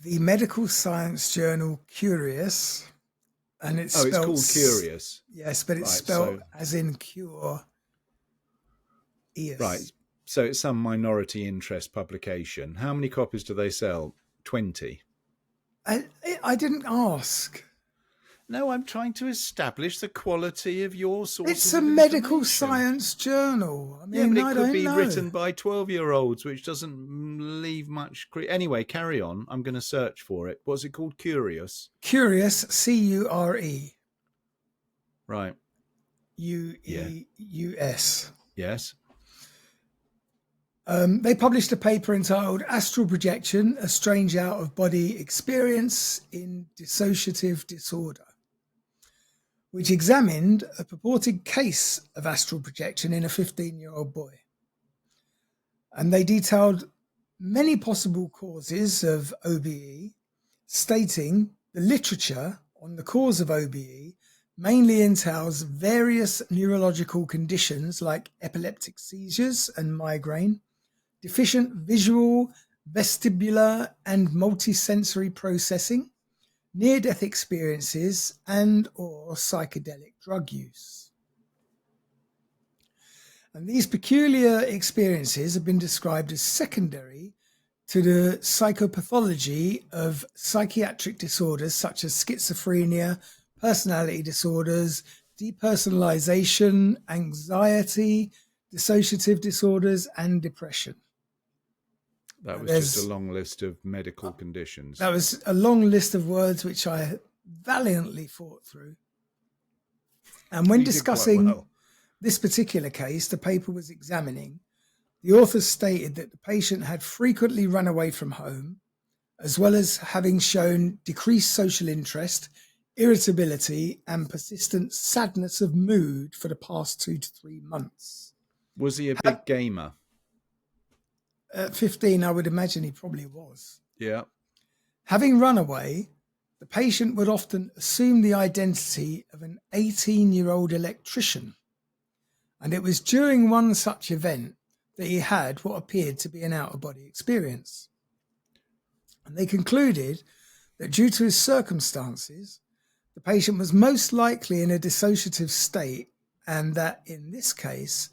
A: The medical science journal Curious. And it's
B: it's
A: spelled,
B: called Curious.
A: Yes, but it's spelled as in cure. Ears.
B: Right. So it's some minority interest publication. How many copies do they sell? 20.
A: I didn't ask.
B: No, I'm trying to establish the quality of your sources.
A: It's a medical science journal. I mean,
B: but it could be
A: know.
B: written by 12-year-olds, which doesn't leave much. Anyway, carry on. I'm going to search for it. What's it called? Curious.
A: Curious, Cure.
B: Right.
A: Ueus.
B: Yes.
A: They published a paper entitled Astral Projection, a Strange Out-of-Body Experience in Dissociative Disorder, which examined a purported case of astral projection in a 15-year-old boy. And they detailed many possible causes of OBE, stating the literature on the cause of OBE mainly entails various neurological conditions like epileptic seizures and migraine, deficient visual, vestibular, and multisensory processing, near-death experiences, and or psychedelic drug use. And these peculiar experiences have been described as secondary to the psychopathology of psychiatric disorders such as schizophrenia, personality disorders, depersonalization, anxiety, dissociative disorders, and depression.
B: That was just a long list of medical conditions.
A: That was a long list of words which I valiantly fought through. And when discussing this particular case, the paper was examining, the authors stated that the patient had frequently run away from home, as well as having shown decreased social interest, irritability, and persistent sadness of mood for the past 2 to 3 months.
B: Was he a big gamer?
A: At 15, I would imagine he probably was.
B: Yeah.
A: Having run away, the patient would often assume the identity of an 18-year-old electrician. And it was during one such event that he had what appeared to be an out-of-body experience. And they concluded that due to his circumstances, the patient was most likely in a dissociative state, and that in this case,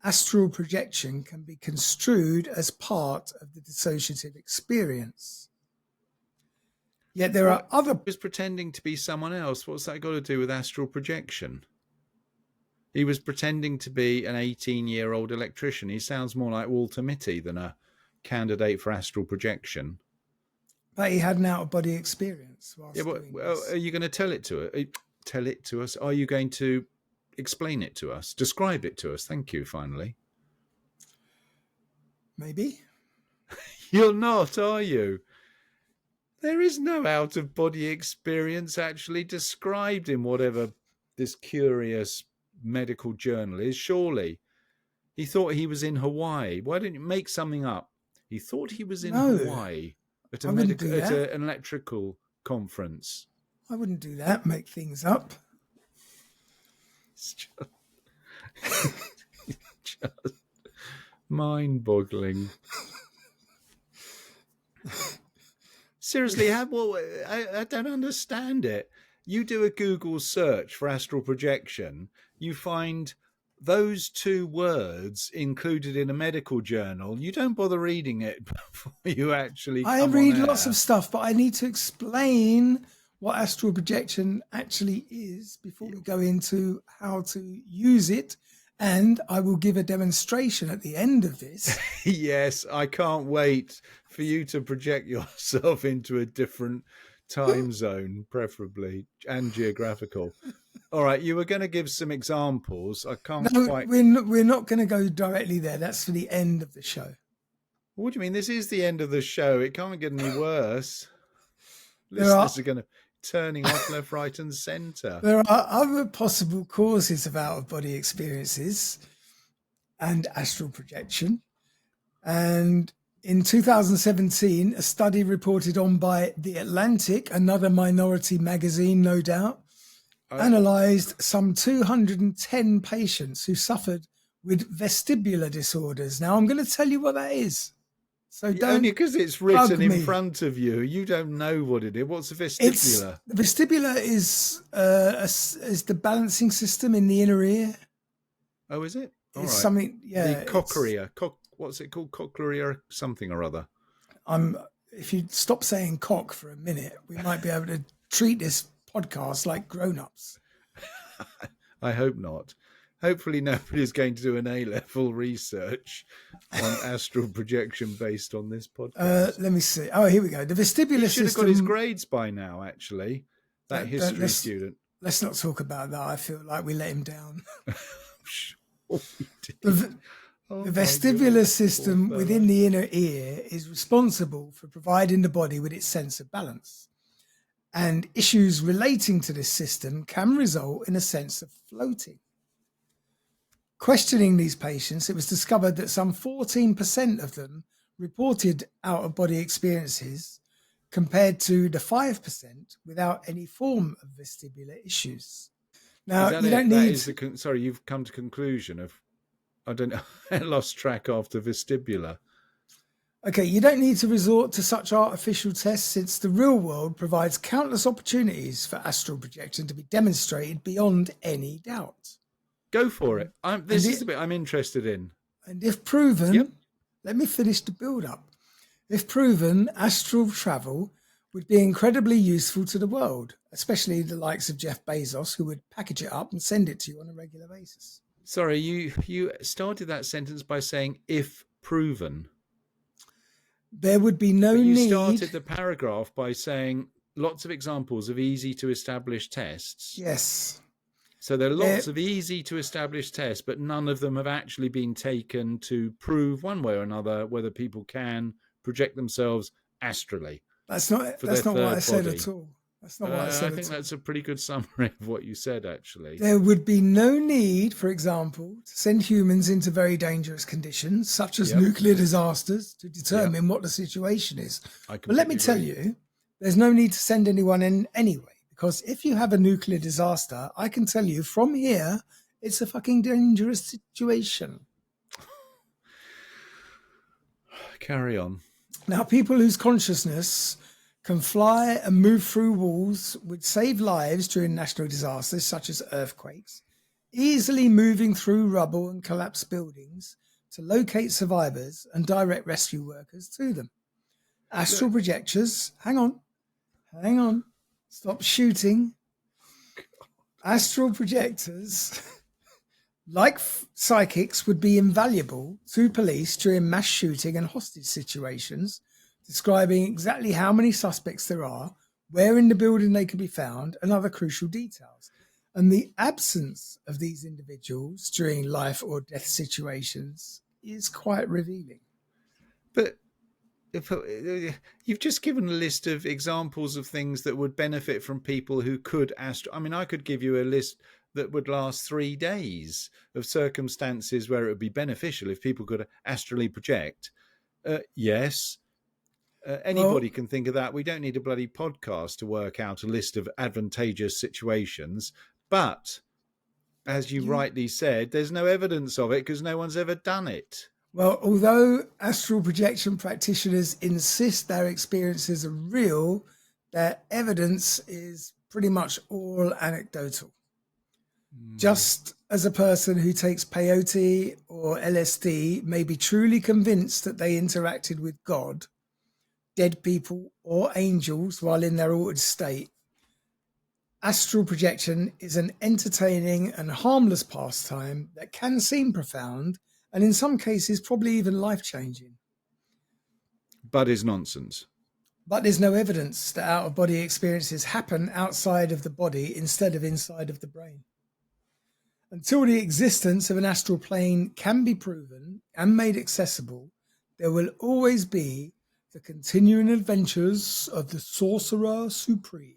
A: astral projection can be construed as part of the dissociative experience. Yet there are other...
B: He was pretending to be someone else. What's that got to do with astral projection? He was pretending to be an 18-year-old electrician. He sounds more like Walter Mitty than a candidate for astral projection.
A: But he had an out-of-body experience.
B: Yeah, but are you going to tell it to us? Are you going to explain it to us? Describe it to us. Thank you, finally.
A: Maybe.
B: You're not, are you? There is no out-of-body experience actually described in whatever this curious medical journal is, surely. He thought he was in Hawaii. Why don't you make something up? He thought he was in Hawaii at an electrical conference.
A: I wouldn't do that, make things up.
B: It's just mind-boggling. Seriously, I don't understand it. You do a Google search for astral projection, you find those 2 words included in a medical journal. You don't bother reading it before you actually come
A: I read
B: on air.
A: lots of stuff, but I need to explain what astral projection actually is before we go into how to use it. And I will give a demonstration at the end of this.
B: Yes, I can't wait for you to project yourself into a different time zone, preferably, and geographical. All right, you were going to give some examples. I can't
A: No,
B: quite.
A: we're not going to go directly there. That's for the end of the show.
B: What do you mean? This is the end of the show. It can't get any worse.
A: There are,
B: Listeners are going to turning off left, right, and centre.
A: there are other possible causes of out-of-body experiences and astral projection. And in 2017, a study reported on by The Atlantic, another minority magazine, no doubt, analysed some 210 patients who suffered with vestibular disorders. Now, I'm going to tell you what that is. So don't
B: only because it's written in
A: me.
B: front of you. You don't know what it is. What's a vestibular?
A: The vestibular is the balancing system in the inner ear.
B: Oh, is it? All right.
A: Something, yeah.
B: The cochlea. What's it called? Cochlea something or other.
A: If you stop saying cock for a minute, we might be able to treat this podcast like grown-ups.
B: I hope not. Hopefully nobody's going to do an A-level research on astral projection based on this podcast.
A: Let me see. Oh, here we go. The vestibular
B: He should
A: system.
B: have got his grades by now, actually. That history student.
A: Let's not talk about that. I feel like we let him down.
B: Sure we did.
A: The vestibular system within the inner ear is responsible for providing the body with its sense of balance. And issues relating to this system can result in a sense of floating. Questioning these patients, it was discovered that some 14% of them reported out-of-body experiences compared to the 5% without any form of vestibular issues. Now, you don't need...
B: Sorry, you've come to conclusion of... I don't know. I lost track after vestibular.
A: Okay, you don't need to resort to such artificial tests since the real world provides countless opportunities for astral projection to be demonstrated beyond any doubt.
B: Go for it. This is the bit I'm interested in.
A: And if proven, let me finish the build-up. If proven, astral travel would be incredibly useful to the world, especially the likes of Jeff Bezos, who would package it up and send it to you on a regular basis.
B: Sorry, you started that sentence by saying, if proven.
A: There would be no need...
B: You started the paragraph by saying lots of examples of easy to establish tests.
A: Yes.
B: So there are lots of easy to establish tests, but none of them have actually been taken to prove one way or another whether people can project themselves astrally.
A: That's not what I said at all. That's not what I said.
B: I think that's a pretty good summary of what you said, actually.
A: There would be no need, for example, to send humans into very dangerous conditions, such as nuclear disasters, to determine what the situation is. But let me tell you, there's no need to send anyone in anyway. Because if you have a nuclear disaster, I can tell you from here, it's a fucking dangerous situation.
B: Carry on.
A: Now, people whose consciousness can fly and move through walls would save lives during natural disasters such as earthquakes, easily moving through rubble and collapsed buildings to locate survivors and direct rescue workers to them. Astral projectors, hang on. Stop shooting. Astral projectors, like psychics, would be invaluable to police during mass shooting and hostage situations, describing exactly how many suspects there are, where in the building they can be found, and other crucial details. And the absence of these individuals during life or death situations is quite revealing.
B: But you've just given a list of examples of things that would benefit from people who could I could give you a list that would last 3 days of circumstances where it would be beneficial if people could astrally project. Yes. Anybody can think of that. We don't need a bloody podcast to work out a list of advantageous situations. But as you rightly said, there's no evidence of it because no one's ever done it.
A: Well, although astral projection practitioners insist their experiences are real, their evidence is pretty much all anecdotal. Just as a person who takes peyote or LSD may be truly convinced that they interacted with God, dead people or angels while in their altered state, astral projection is an entertaining and harmless pastime that can seem profound and in some cases probably even life-changing.
B: But is nonsense.
A: But there's no evidence that out-of-body experiences happen outside of the body instead of inside of the brain. Until the existence of an astral plane can be proven and made accessible, there will always be the continuing adventures of the Sorcerer Supreme.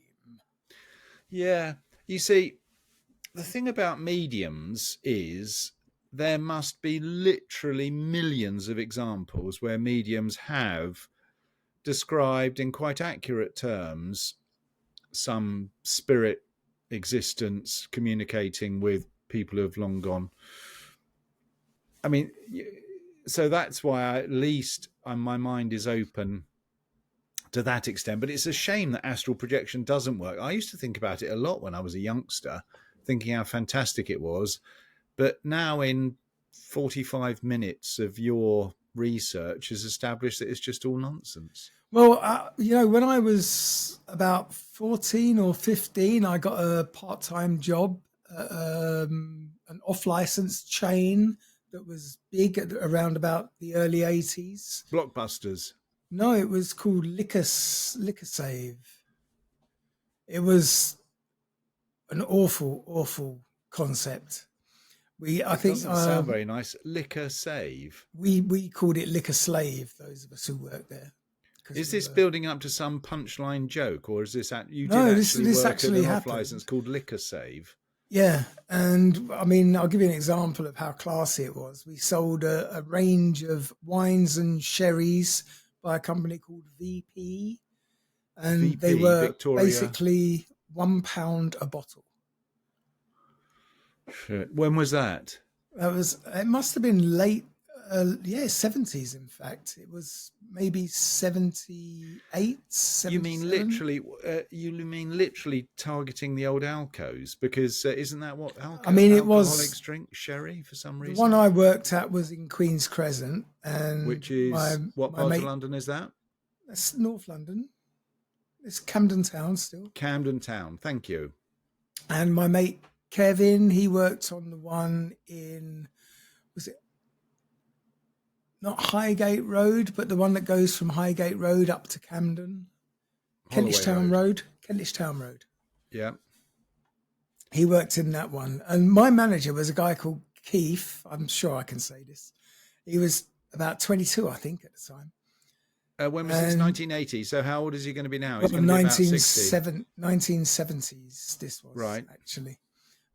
B: Yeah. You see, the thing about mediums is there must be literally millions of examples where mediums have described in quite accurate terms some spirit existence communicating with people who have long gone. I mean, so that's why at least my mind is open to that extent. But it's a shame that astral projection doesn't work. I used to think about it a lot when I was a youngster, thinking how fantastic it was. But now in 45 minutes of your research has established that it's just all nonsense.
A: Well, when I was about 14 or 15, I got a part-time job at an off-license chain that was big around about the early 80s.
B: Blockbusters.
A: No, it was called Liquor Save. It was an awful concept. I think
B: doesn't sound very nice. Liquor Save.
A: We called it Liquor Slave, those of us who worked there.
B: Is this building up to some punchline joke, or is this you
A: no,
B: did
A: this
B: actually work at an
A: happened.
B: off-license called Liquor Save?
A: Yeah, and I mean, I'll give you an example of how classy it was. We sold a range of wines and sherries by a company called VP, and
B: VP,
A: they were
B: Victoria.
A: basically £1 a bottle.
B: Shit. When was that?
A: It must have been late, 70s. In fact, it was maybe 78. 77.
B: You mean literally targeting the old alcos? Because isn't that what
A: it was
B: alcoholics drink? Sherry for some reason.
A: The one I worked at was in Queen's Crescent, and
B: which is what part of London is that?
A: That's North London. It's Camden Town still.
B: Camden Town. Thank you.
A: And my mate Kevin, he worked on the one in, was it not Highgate Road, but the one that goes from Highgate Road up to Camden? Kentish Town Road.
B: Yeah.
A: He worked in that one. And my manager was a guy called Keith. I'm sure I can say this. He was about 22, I think, at the time.
B: When was this? 1980. So how old is he going to be now? He's going to be about 60.
A: 1970s, this was,
B: right,
A: actually.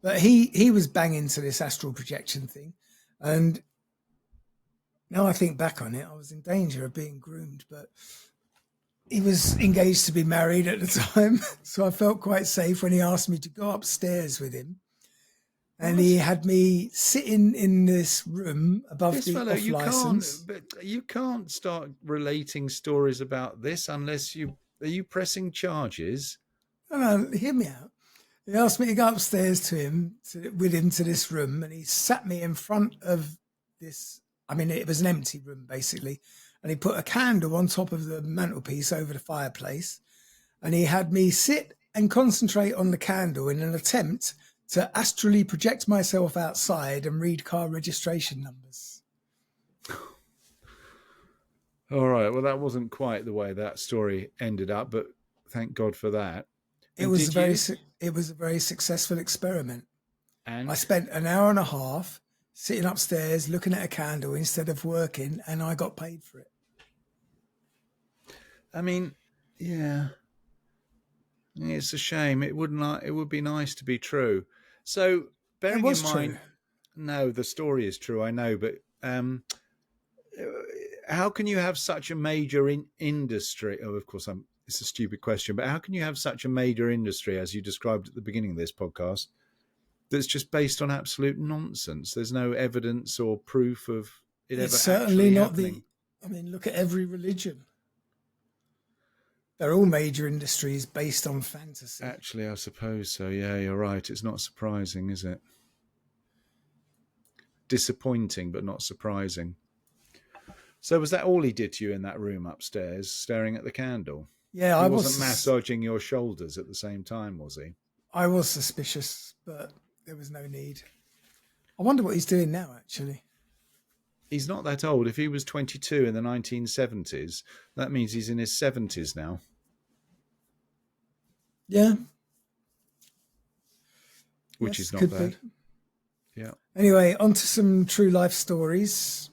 A: But he was banging to this astral projection thing. And now I think back on it, I was in danger of being groomed. But he was engaged to be married at the time. So I felt quite safe when he asked me to go upstairs with him. And he had me sitting in this room above the off license.
B: You can't start relating stories about this unless are you pressing charges?
A: No, hear me out. He asked me to go upstairs with him to this room, and he sat me in front of this. I mean, it was an empty room basically, and he put a candle on top of the mantelpiece over the fireplace, and he had me sit and concentrate on the candle in an attempt to astrally project myself outside and read car registration numbers.
B: All right. Well, that wasn't quite the way that story ended up, but thank God for that.
A: It was a very successful experiment.
B: And
A: I spent an hour and a half sitting upstairs looking at a candle instead of working, and I got paid for it.
B: I mean, yeah. It's a shame. It would be nice to be true. So bearing in mind, no, the story is true. I know, but how can you have such a major industry? Oh, of course, it's a stupid question, but how can you have such a major industry, as you described at the beginning of this podcast, that's just based on absolute nonsense? There's no evidence or proof of it ever
A: certainly not
B: happening.
A: Look at every religion. They're all major industries based on fantasy.
B: Actually, I suppose so. Yeah, you're right. It's not surprising, is it? Disappointing, but not surprising. So was that all he did to you in that room upstairs, staring at the candle?
A: Yeah,
B: He wasn't massaging your shoulders at the same time, was he?
A: I was suspicious, but there was no need. I wonder what he's doing now, actually.
B: He's not that old. If he was 22 in the 1970s, that means he's in his 70s now.
A: Yeah.
B: Which
A: Yes,
B: is not
A: could
B: bad.
A: be.
B: Yeah.
A: Anyway, on to some true life stories.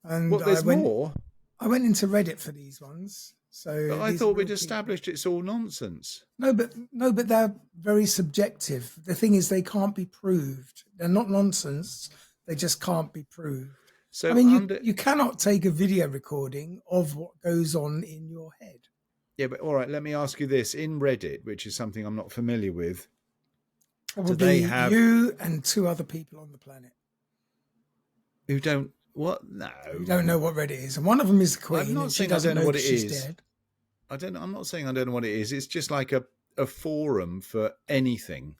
A: And
B: Well, there's more.
A: I went into Reddit for these ones. So
B: But I
A: these are
B: thought
A: real
B: we'd established it's all nonsense.
A: No, but they're very subjective. The thing is, they can't be proved. They're not nonsense. They just can't be proved.
B: So
A: I mean, you cannot take a video recording of what goes on in your head.
B: Yeah, but all right, let me ask you this. In Reddit, which is something I'm not familiar with,
A: Probably
B: do they have...
A: you and 2 other people on the planet
B: who don't... What? No.
A: who don't know what Reddit is. And one of them is the Queen.
B: I'm not saying I don't know what it is. I'm not saying I don't know what it is. It's just like a forum for anything.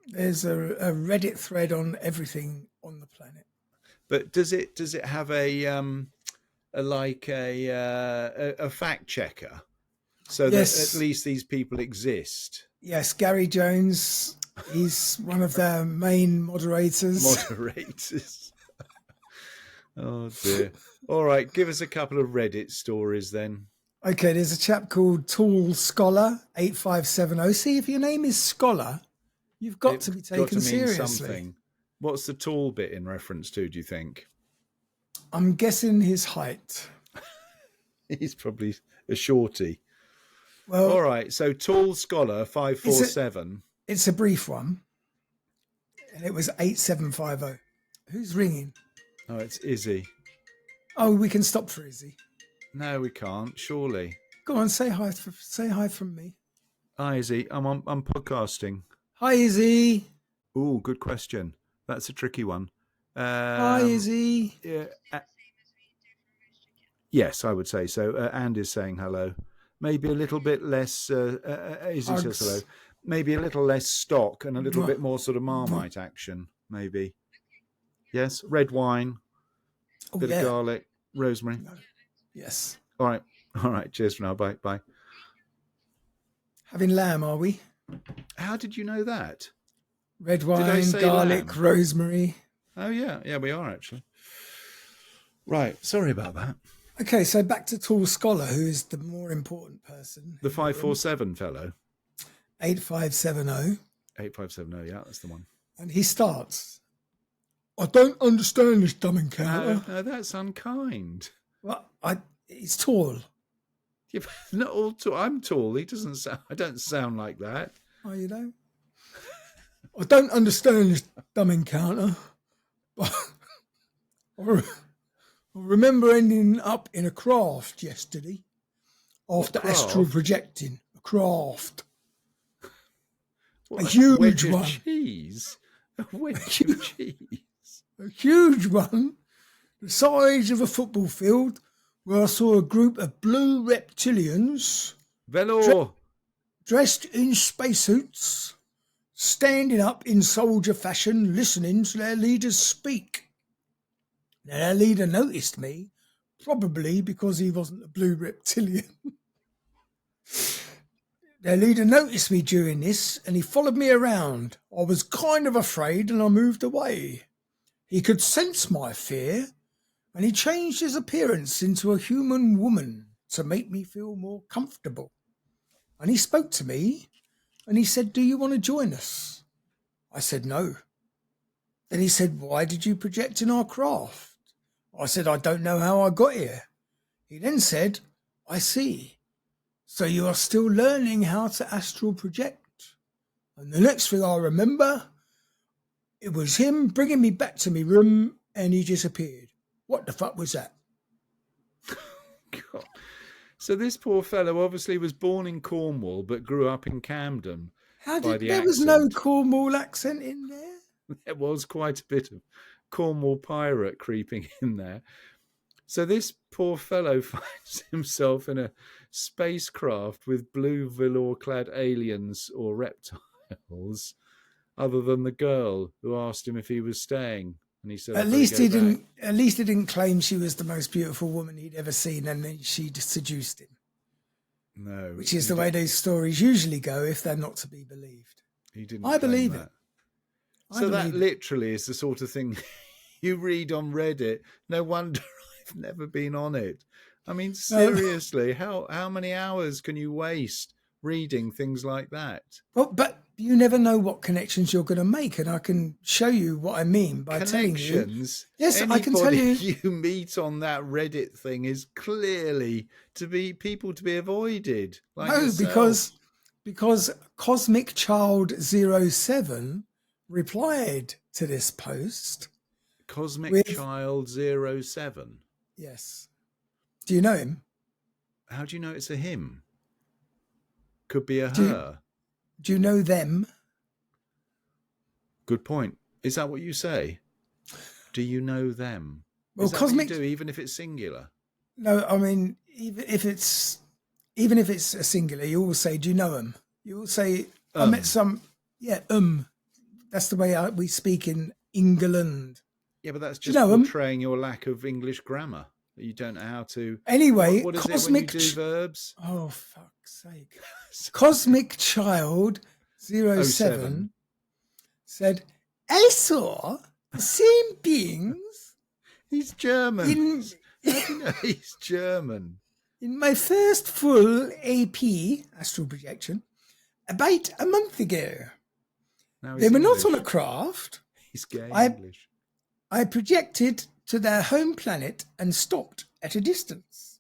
A: There's a Reddit thread on everything on the planet.
B: But does it have a fact checker, so that at least these people exist?
A: Yes, Gary Jones. He's one of their main moderators.
B: Oh dear. All right, give us a couple of Reddit stories then.
A: Okay, there's a chap called Tall Scholar 8570. See, if your name is Scholar, you've got to be taken seriously. Something.
B: What's the tall bit in reference to, do you think?
A: I'm guessing his height.
B: He's probably a shorty.
A: Well,
B: all right, so Tall Scholar 547.
A: It's a brief one. And it was 8750. Who's ringing?
B: Oh, it's Izzy.
A: Oh, we can stop for Izzy.
B: No, we can't, surely.
A: Go on, say hi from me.
B: Hi, Izzy. I'm podcasting.
A: Hi, Izzy.
B: Oh, good question. That's a tricky one.
A: Hi, Izzy.
B: Yeah. Yes, I would say so. And is saying hello. Maybe a little bit less. Izzy says hello. Maybe a little less stock and a little bit more sort of Marmite action. Maybe. Yes. Red wine. Bit of garlic. Rosemary.
A: Yes.
B: All right. Cheers for now. Bye. Bye.
A: Having lamb, are we?
B: How did you know that?
A: Red wine, garlic, lamb? Rosemary.
B: Oh, yeah. Yeah, we are actually. Right. Sorry about that.
A: Okay, so back to Tall Scholar, who is the more important person.
B: The 547 fellow.
A: 8570.
B: 8570, yeah, that's the one. And
A: he starts, I don't understand this dumb encounter.
B: No, that's unkind.
A: Well, he's tall.
B: Yeah, but not all tall. I'm tall. He doesn't sound. I don't sound like that.
A: Oh, you don't? I don't understand this dumb encounter. But I remember ending up in a craft yesterday after astral projecting. A craft.
B: What,
A: a huge
B: wedge
A: one.
B: Of cheese. A wedge of cheese.
A: A huge one, the size of a football field, where I saw a group of blue reptilians dressed in spacesuits, standing up in soldier fashion, listening to their leaders speak. Now, their leader noticed me, probably because he wasn't a blue reptilian. Their leader noticed me during this, and he followed me around. I was kind of afraid, and I moved away. He could sense my fear, and he changed his appearance into a human woman to make me feel more comfortable. And he spoke to me, and he said, do you want to join us? I said, no. Then he said, why did you project in our craft? I said, I don't know how I got here. He then said, I see. So you are still learning how to astral project. And the next thing I remember, it was him bringing me back to my room, and he disappeared. What the fuck was that?
B: God. So this poor fellow obviously was born in Cornwall but grew up in Camden.
A: There was no Cornwall accent in there?
B: There was quite a bit of Cornwall pirate creeping in there. So this poor fellow finds himself in a spacecraft with blue velour-clad aliens or reptiles, other than the girl who asked him if he was staying. And he said, At least he
A: didn't claim she was the most beautiful woman he'd ever seen, and then she seduced him.
B: No.
A: Which is the way those stories usually go if they're not to be believed.
B: He didn't
A: I
B: claim
A: believe it.
B: that.
A: I
B: So that
A: believe it.
B: literally is the sort of thing you read on Reddit. No wonder I've never been on it. I mean,
A: No,
B: seriously, how many hours can you waste reading things like that?
A: well, but you never know what connections you're going to make, and I can show you what I mean by telling you.
B: Connections.
A: Yes, I can tell
B: Anybody
A: you.
B: you meet on that Reddit thing is clearly to be people to be avoided, like
A: No,
B: yourself.
A: because Cosmic Child 07 replied to this post
B: Cosmic
A: with
B: Child 07.
A: yes. Do you know him?
B: How do you know it's a him? Could be a
A: Do you,
B: her.
A: do you know them?
B: Good point. Is that what you say? Do you know them?
A: Well,
B: Is that what you
A: Cosmic.
B: do, even if it's singular?
A: No, I mean even if it's a singular, you always say, "Do you know them?" You will say, "I met
B: Um.
A: some." Yeah, That's the way we speak in England.
B: Yeah, but that's
A: Do you
B: just
A: know them?
B: portraying your lack of English grammar. You don't know how to.
A: Anyway,
B: What is it when you do verbs?
A: Oh, fuck's sake. Cosmic Child zero
B: Oh, seven.
A: seven said, I saw the same beings
B: He's German.
A: in
B: How do you know he's German?
A: in my first full AP, astral projection, about a month ago.
B: Now
A: They
B: he's
A: were
B: English.
A: not on a craft.
B: He's gay
A: I
B: English.
A: I projected to their home planet and stopped at a distance.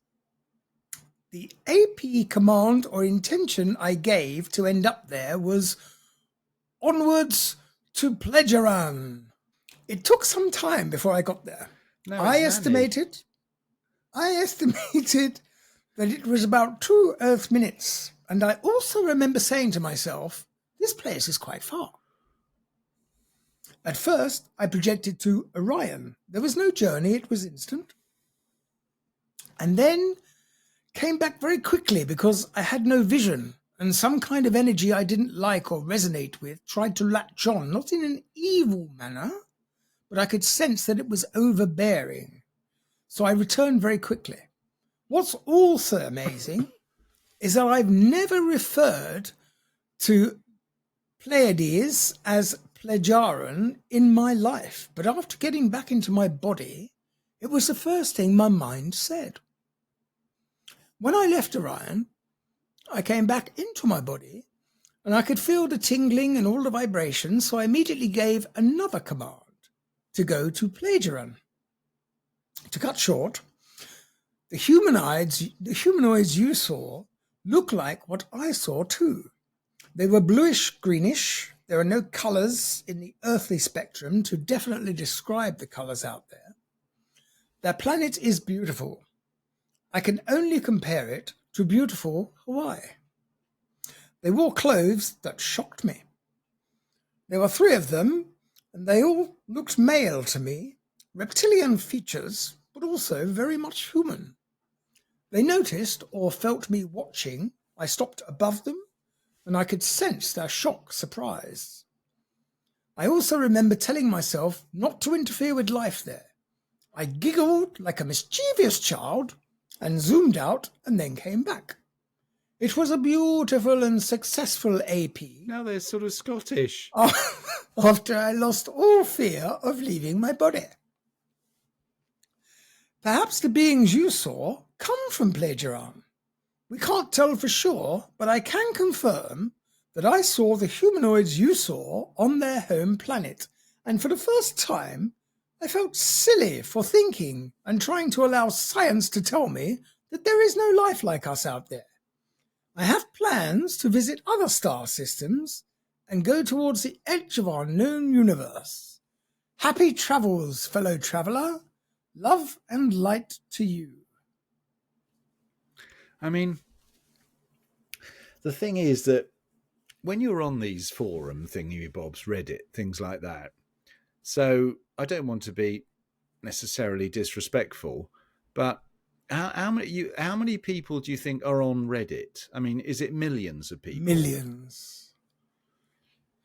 A: The AP command or intention I gave to end up there was onwards to Pleasuran. It took some time before I got there.
B: No,
A: I
B: it's Nanny.
A: estimated that it was about 2 Earth minutes, and I also remember saying to myself, this place is quite far. At first, I projected to Orion. There was no journey, it was instant. And then came back very quickly because I had no vision, and some kind of energy I didn't like or resonate with tried to latch on, not in an evil manner, but I could sense that it was overbearing. So I returned very quickly. What's also amazing is that I've never referred to Pleiades as Plejaran in my life, but after getting back into my body, it was the first thing my mind said. When I left Orion, I came back into my body and I could feel the tingling and all the vibrations, so I immediately gave another command to go to Plejaran. To cut short, the humanoids you saw look like what I saw too. They were bluish-greenish. There are no colours in the earthly spectrum to definitely describe the colours out there. Their planet is beautiful. I can only compare it to beautiful Hawaii. They wore clothes that shocked me. There were 3 of them, and they all looked male to me, reptilian features, but also very much human. They noticed or felt me watching. I stopped above them, and I could sense their shock, surprise. I also remember telling myself not to interfere with life there. I giggled like a mischievous child and zoomed out and then came back. It was a beautiful and successful AP
B: Now they're sort of Scottish.
A: after I lost all fear of leaving my body. Perhaps the beings you saw come from Plejaran. We can't tell for sure, but I can confirm that I saw the humanoids you saw on their home planet, and for the first time, I felt silly for thinking and trying to allow science to tell me that there is no life like us out there. I have plans to visit other star systems and go towards the edge of our known universe. Happy travels, fellow traveller. Love and light to you.
B: I mean, the thing is that when you're on these forum thingy bobs, Reddit, things like that, so I don't want to be necessarily disrespectful, but how many people do you think are on Reddit? I mean, is it millions of people?
A: Millions.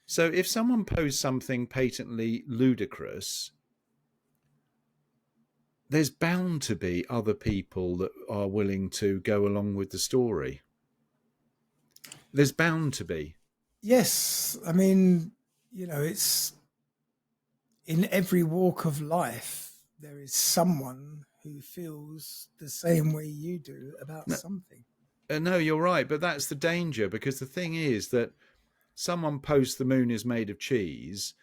B: So if someone posts something patently ludicrous, there's bound to be other people that are willing to go along with the story. There's bound to be.
A: Yes, I mean, it's in every walk of life, there is someone who feels the same way you do about
B: No,
A: something.
B: no, you're right, but that's the danger, because the thing is that someone posts the moon is made of cheese,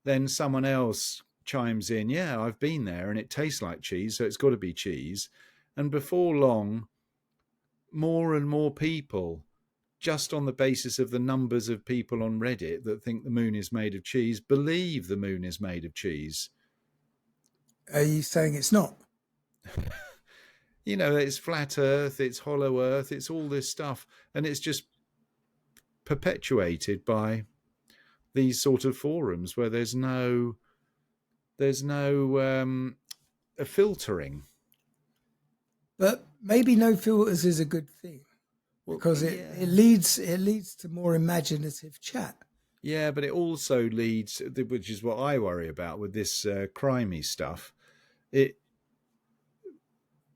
B: then someone else chimes in, yeah, I've been there and it tastes like cheese, so it's got to be cheese. And before long, more and more people, just on the basis of the numbers of people on Reddit that think the moon is made of cheese, believe the moon is made of cheese.
A: Are you saying it's not?
B: It's flat earth, it's hollow earth, it's all this stuff. And it's just perpetuated by these sort of forums where there's no filtering.
A: But maybe no filters is a good thing
B: Well,
A: because it,
B: yeah.
A: it leads to more imaginative chat.
B: Yeah, but it also leads, which is what I worry about with this crimey stuff. It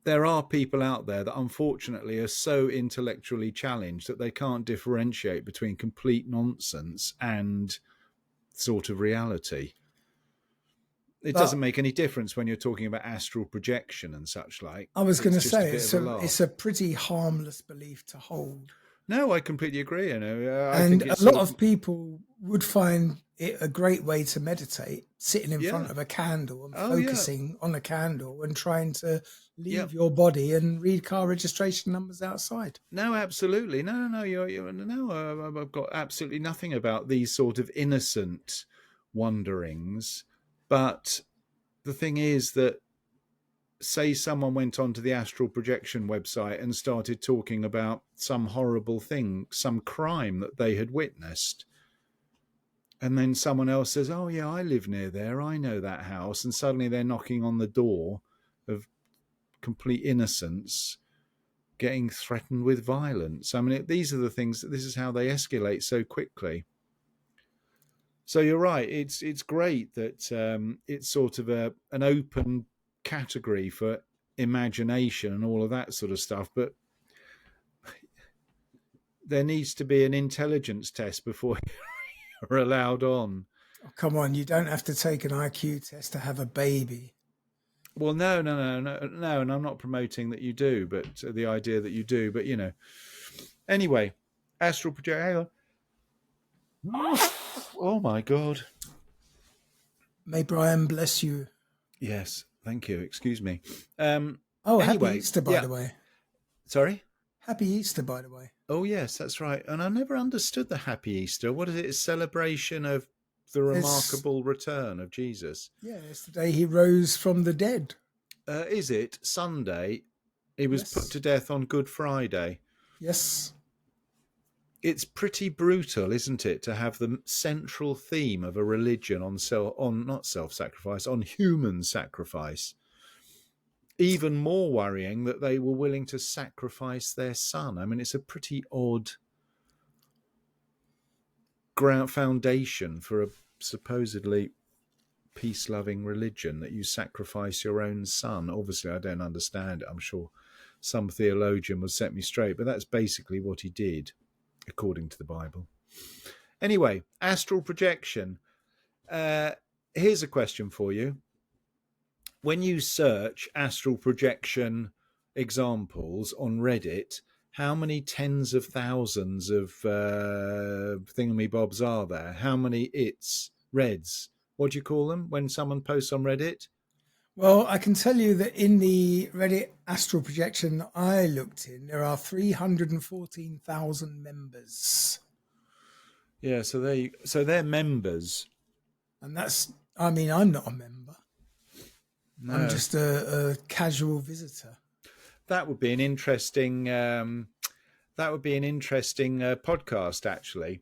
B: There are people out there that unfortunately are so intellectually challenged that they can't differentiate between complete nonsense and sort of reality. It doesn't
A: But
B: make any difference when you're talking about astral projection and such like.
A: I was going
B: It's
A: to
B: just a
A: say
B: bit
A: it's
B: of a
A: a
B: laugh.
A: pretty harmless belief to hold.
B: No, I completely agree. I
A: And
B: think
A: a
B: it's
A: lot
B: sort of,
A: of people would find it a great way to meditate, sitting in front
B: yeah.
A: of a candle and
B: Oh, yeah.
A: focusing on a candle and trying to
B: Yep.
A: leave your body and read car registration numbers outside.
B: No, absolutely. No, no, no. You're no. I've got absolutely nothing about these sort of innocent wonderings. But the thing is that, say someone went onto the astral projection website and started talking about some horrible thing, some crime that they had witnessed, and then someone else says, oh yeah, I live near there, I know that house, and suddenly they're knocking on the door of complete innocence, getting threatened with violence. I mean, these are the things, this is how they escalate so quickly. So you're right, it's great that it's sort of an open category for imagination and all of that sort of stuff, but there needs to be an intelligence test before you're allowed on.
A: Oh, come on, you don't have to take an IQ test to have a baby.
B: Well, no, no, no, no, no, and I'm not promoting that you do, but the idea that you do, but Anyway, astral project. Hang on. Oh my god.
A: May Brian bless you.
B: Yes, thank you. Excuse me.
A: Oh, happy
B: Anyway,
A: Easter, by
B: yeah.
A: the way.
B: Sorry.
A: Happy Easter, by the way.
B: Oh yes, that's right. And I never understood the Happy Easter. What is it? A celebration of the
A: It's,
B: remarkable return of Jesus.
A: yeah, it's the day he rose from the dead.
B: Is it Sunday? He was put
A: Yes.
B: to death on Good Friday.
A: Yes.
B: It's pretty brutal, isn't it, to have the central theme of a religion on not self-sacrifice, on human sacrifice. Even more worrying that they were willing to sacrifice their son. I mean, it's a pretty odd ground foundation for a supposedly peace-loving religion, that you sacrifice your own son. Obviously, I don't understand it. I'm sure some theologian will set me straight, but that's basically what he did, according to the Bible. Anyway, astral projection. Here's a question for you. When you search astral projection examples on Reddit, how many tens of thousands of thingamybobs are there? How many reds? What do you call them when someone posts on Reddit?
A: Well, I can tell you that in the Reddit astral projection that I looked in, there are 314,000 members.
B: Yeah, so they're members.
A: And I mean, I'm not a member. I'm
B: No,
A: just a casual visitor.
B: that would be an interesting. Podcast, actually.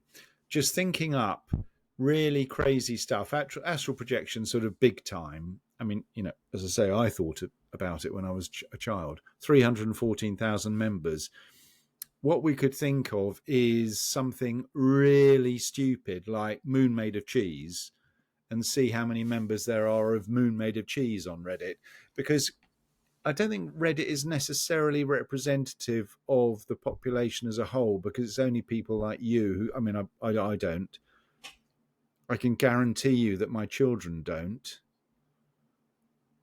B: Just thinking up really crazy stuff. Astral projection, sort of big time. I mean, as I say, I thought about it when I was a child. 314,000 members. What we could think of is something really stupid, like Moon Made of Cheese, and see how many members there are of Moon Made of Cheese on Reddit. Because I don't think Reddit is necessarily representative of the population as a whole, because it's only people like you who, I mean, I don't. I can guarantee you that my children don't.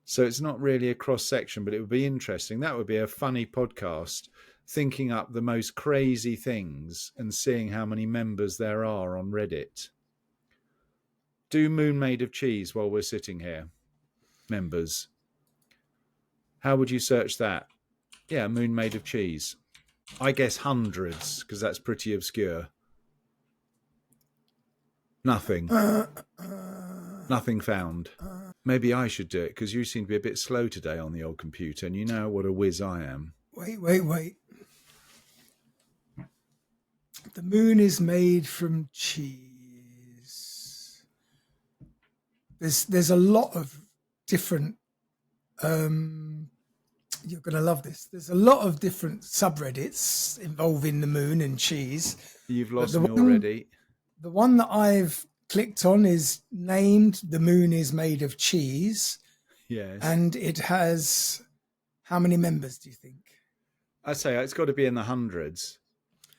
B: So it's not really a cross section, but it would be interesting. That would be a funny podcast, thinking up the most crazy things and seeing how many members there are on Reddit. Do moon made of cheese while we're sitting here. Members. How would you search that? Yeah, moon made of cheese. I guess hundreds, because that's pretty obscure. Nothing. Nothing found. Maybe I should do it, because you seem to be a bit slow today on the old computer, and you know what a whiz I am.
A: Wait. The moon is made from cheese. There's a lot of different you're going to love this. There's a lot of different subreddits involving the moon and cheese.
B: You've lost me already.
A: The one that I've clicked on is named "The Moon is Made of Cheese."
B: Yes.
A: And it has, how many members do you think?
B: I'd say it's got to be in the hundreds.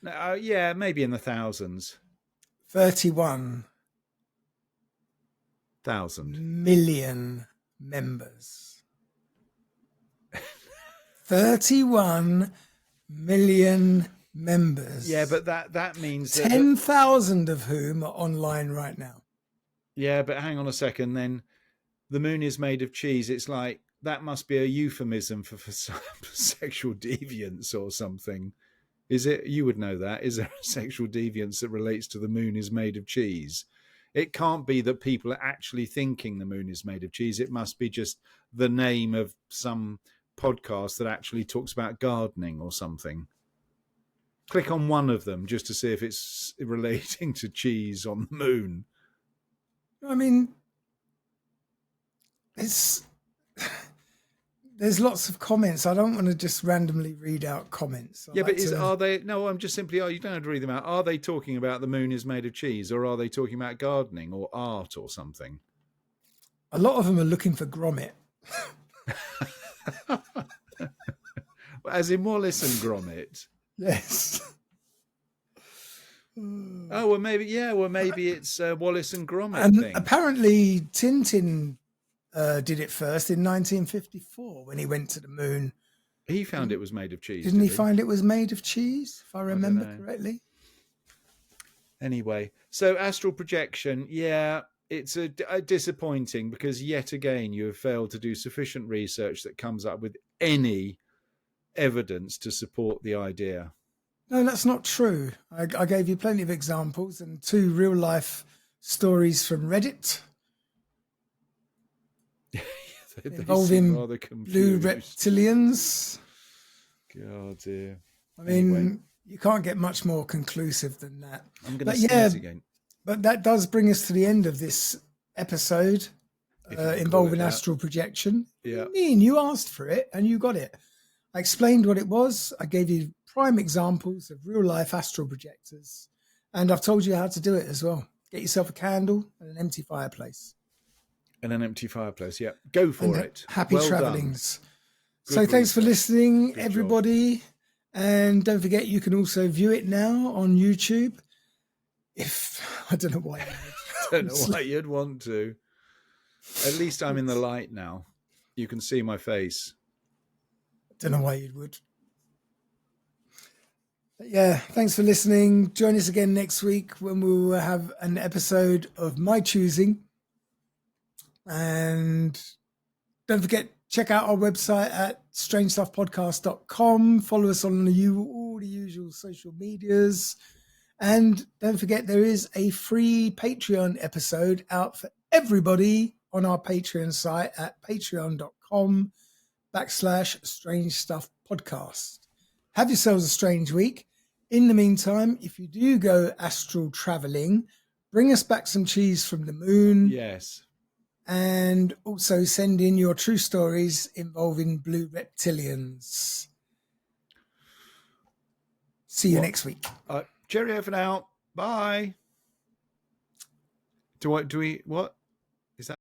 B: Yeah, maybe in the thousands.
A: 31,000 million members. 31 million members.
B: Yeah, but that means
A: 10,000 of whom are online right now.
B: Yeah, but hang on a second. Then the moon is made of cheese. It's like that must be a euphemism for sexual deviance or something. Is it? You would know that. Is there a sexual deviance that relates to the moon is made of cheese? It can't be that people are actually thinking the moon is made of cheese. It must be just the name of some podcast that actually talks about gardening or something. Click on one of them just to see if it's relating to cheese on the moon.
A: I mean, there's lots of comments. I don't want to just randomly read out comments.
B: Are they? No, I'm just simply. You don't have to read them out. Are they talking about the moon is made of cheese, or are they talking about gardening or art or something?
A: A lot of them are looking for grommet.
B: As in Wallace and Gromit.
A: Yes.
B: Oh, well, maybe it's Wallace and Gromit
A: and
B: thing.
A: Apparently Tintin did it first in 1954 when he went to the moon.
B: He found it was made of cheese.
A: Didn't he find it was made of cheese, if I remember correctly?
B: Anyway, so astral projection, yeah, it's a disappointing, because yet again you have failed to do sufficient research that comes up with any evidence to support the idea.
A: No, that's not true. I gave you plenty of examples and 2 real life stories from Reddit involving blue reptilians.
B: God dear.
A: I mean, anyway, you can't get much more conclusive than that.
B: I'm going to sneeze again.
A: But that does bring us to the end of this episode involving astral projection.
B: Yeah.
A: What do you mean? You asked for it and you got it. I explained what it was. I gave you prime examples of real life astral projectors. And I've told you how to do it as well. Get yourself a candle and an empty fireplace.
B: Yeah. Go for it.
A: Happy travellings. So thanks for listening, everybody. And don't forget, you can also view it now on YouTube. I don't know why.
B: I don't know why you'd want to. At least I'm in the light now. You can see my face.
A: I don't know why you would. But yeah, thanks for listening. Join us again next week when we will have an episode of my choosing. And don't forget, check out our website at strangestuffpodcast.com. Follow us on all the usual social medias. And don't forget, there is a free Patreon episode out for everybody on our Patreon site at patreon.com/Strange Stuff Podcast. Have yourselves a strange week. In the meantime, if you do go astral traveling, bring us back some cheese from the moon.
B: Yes.
A: And also send in your true stories involving blue reptilians. See you next week.
B: Cheerio for now. Bye. What is that?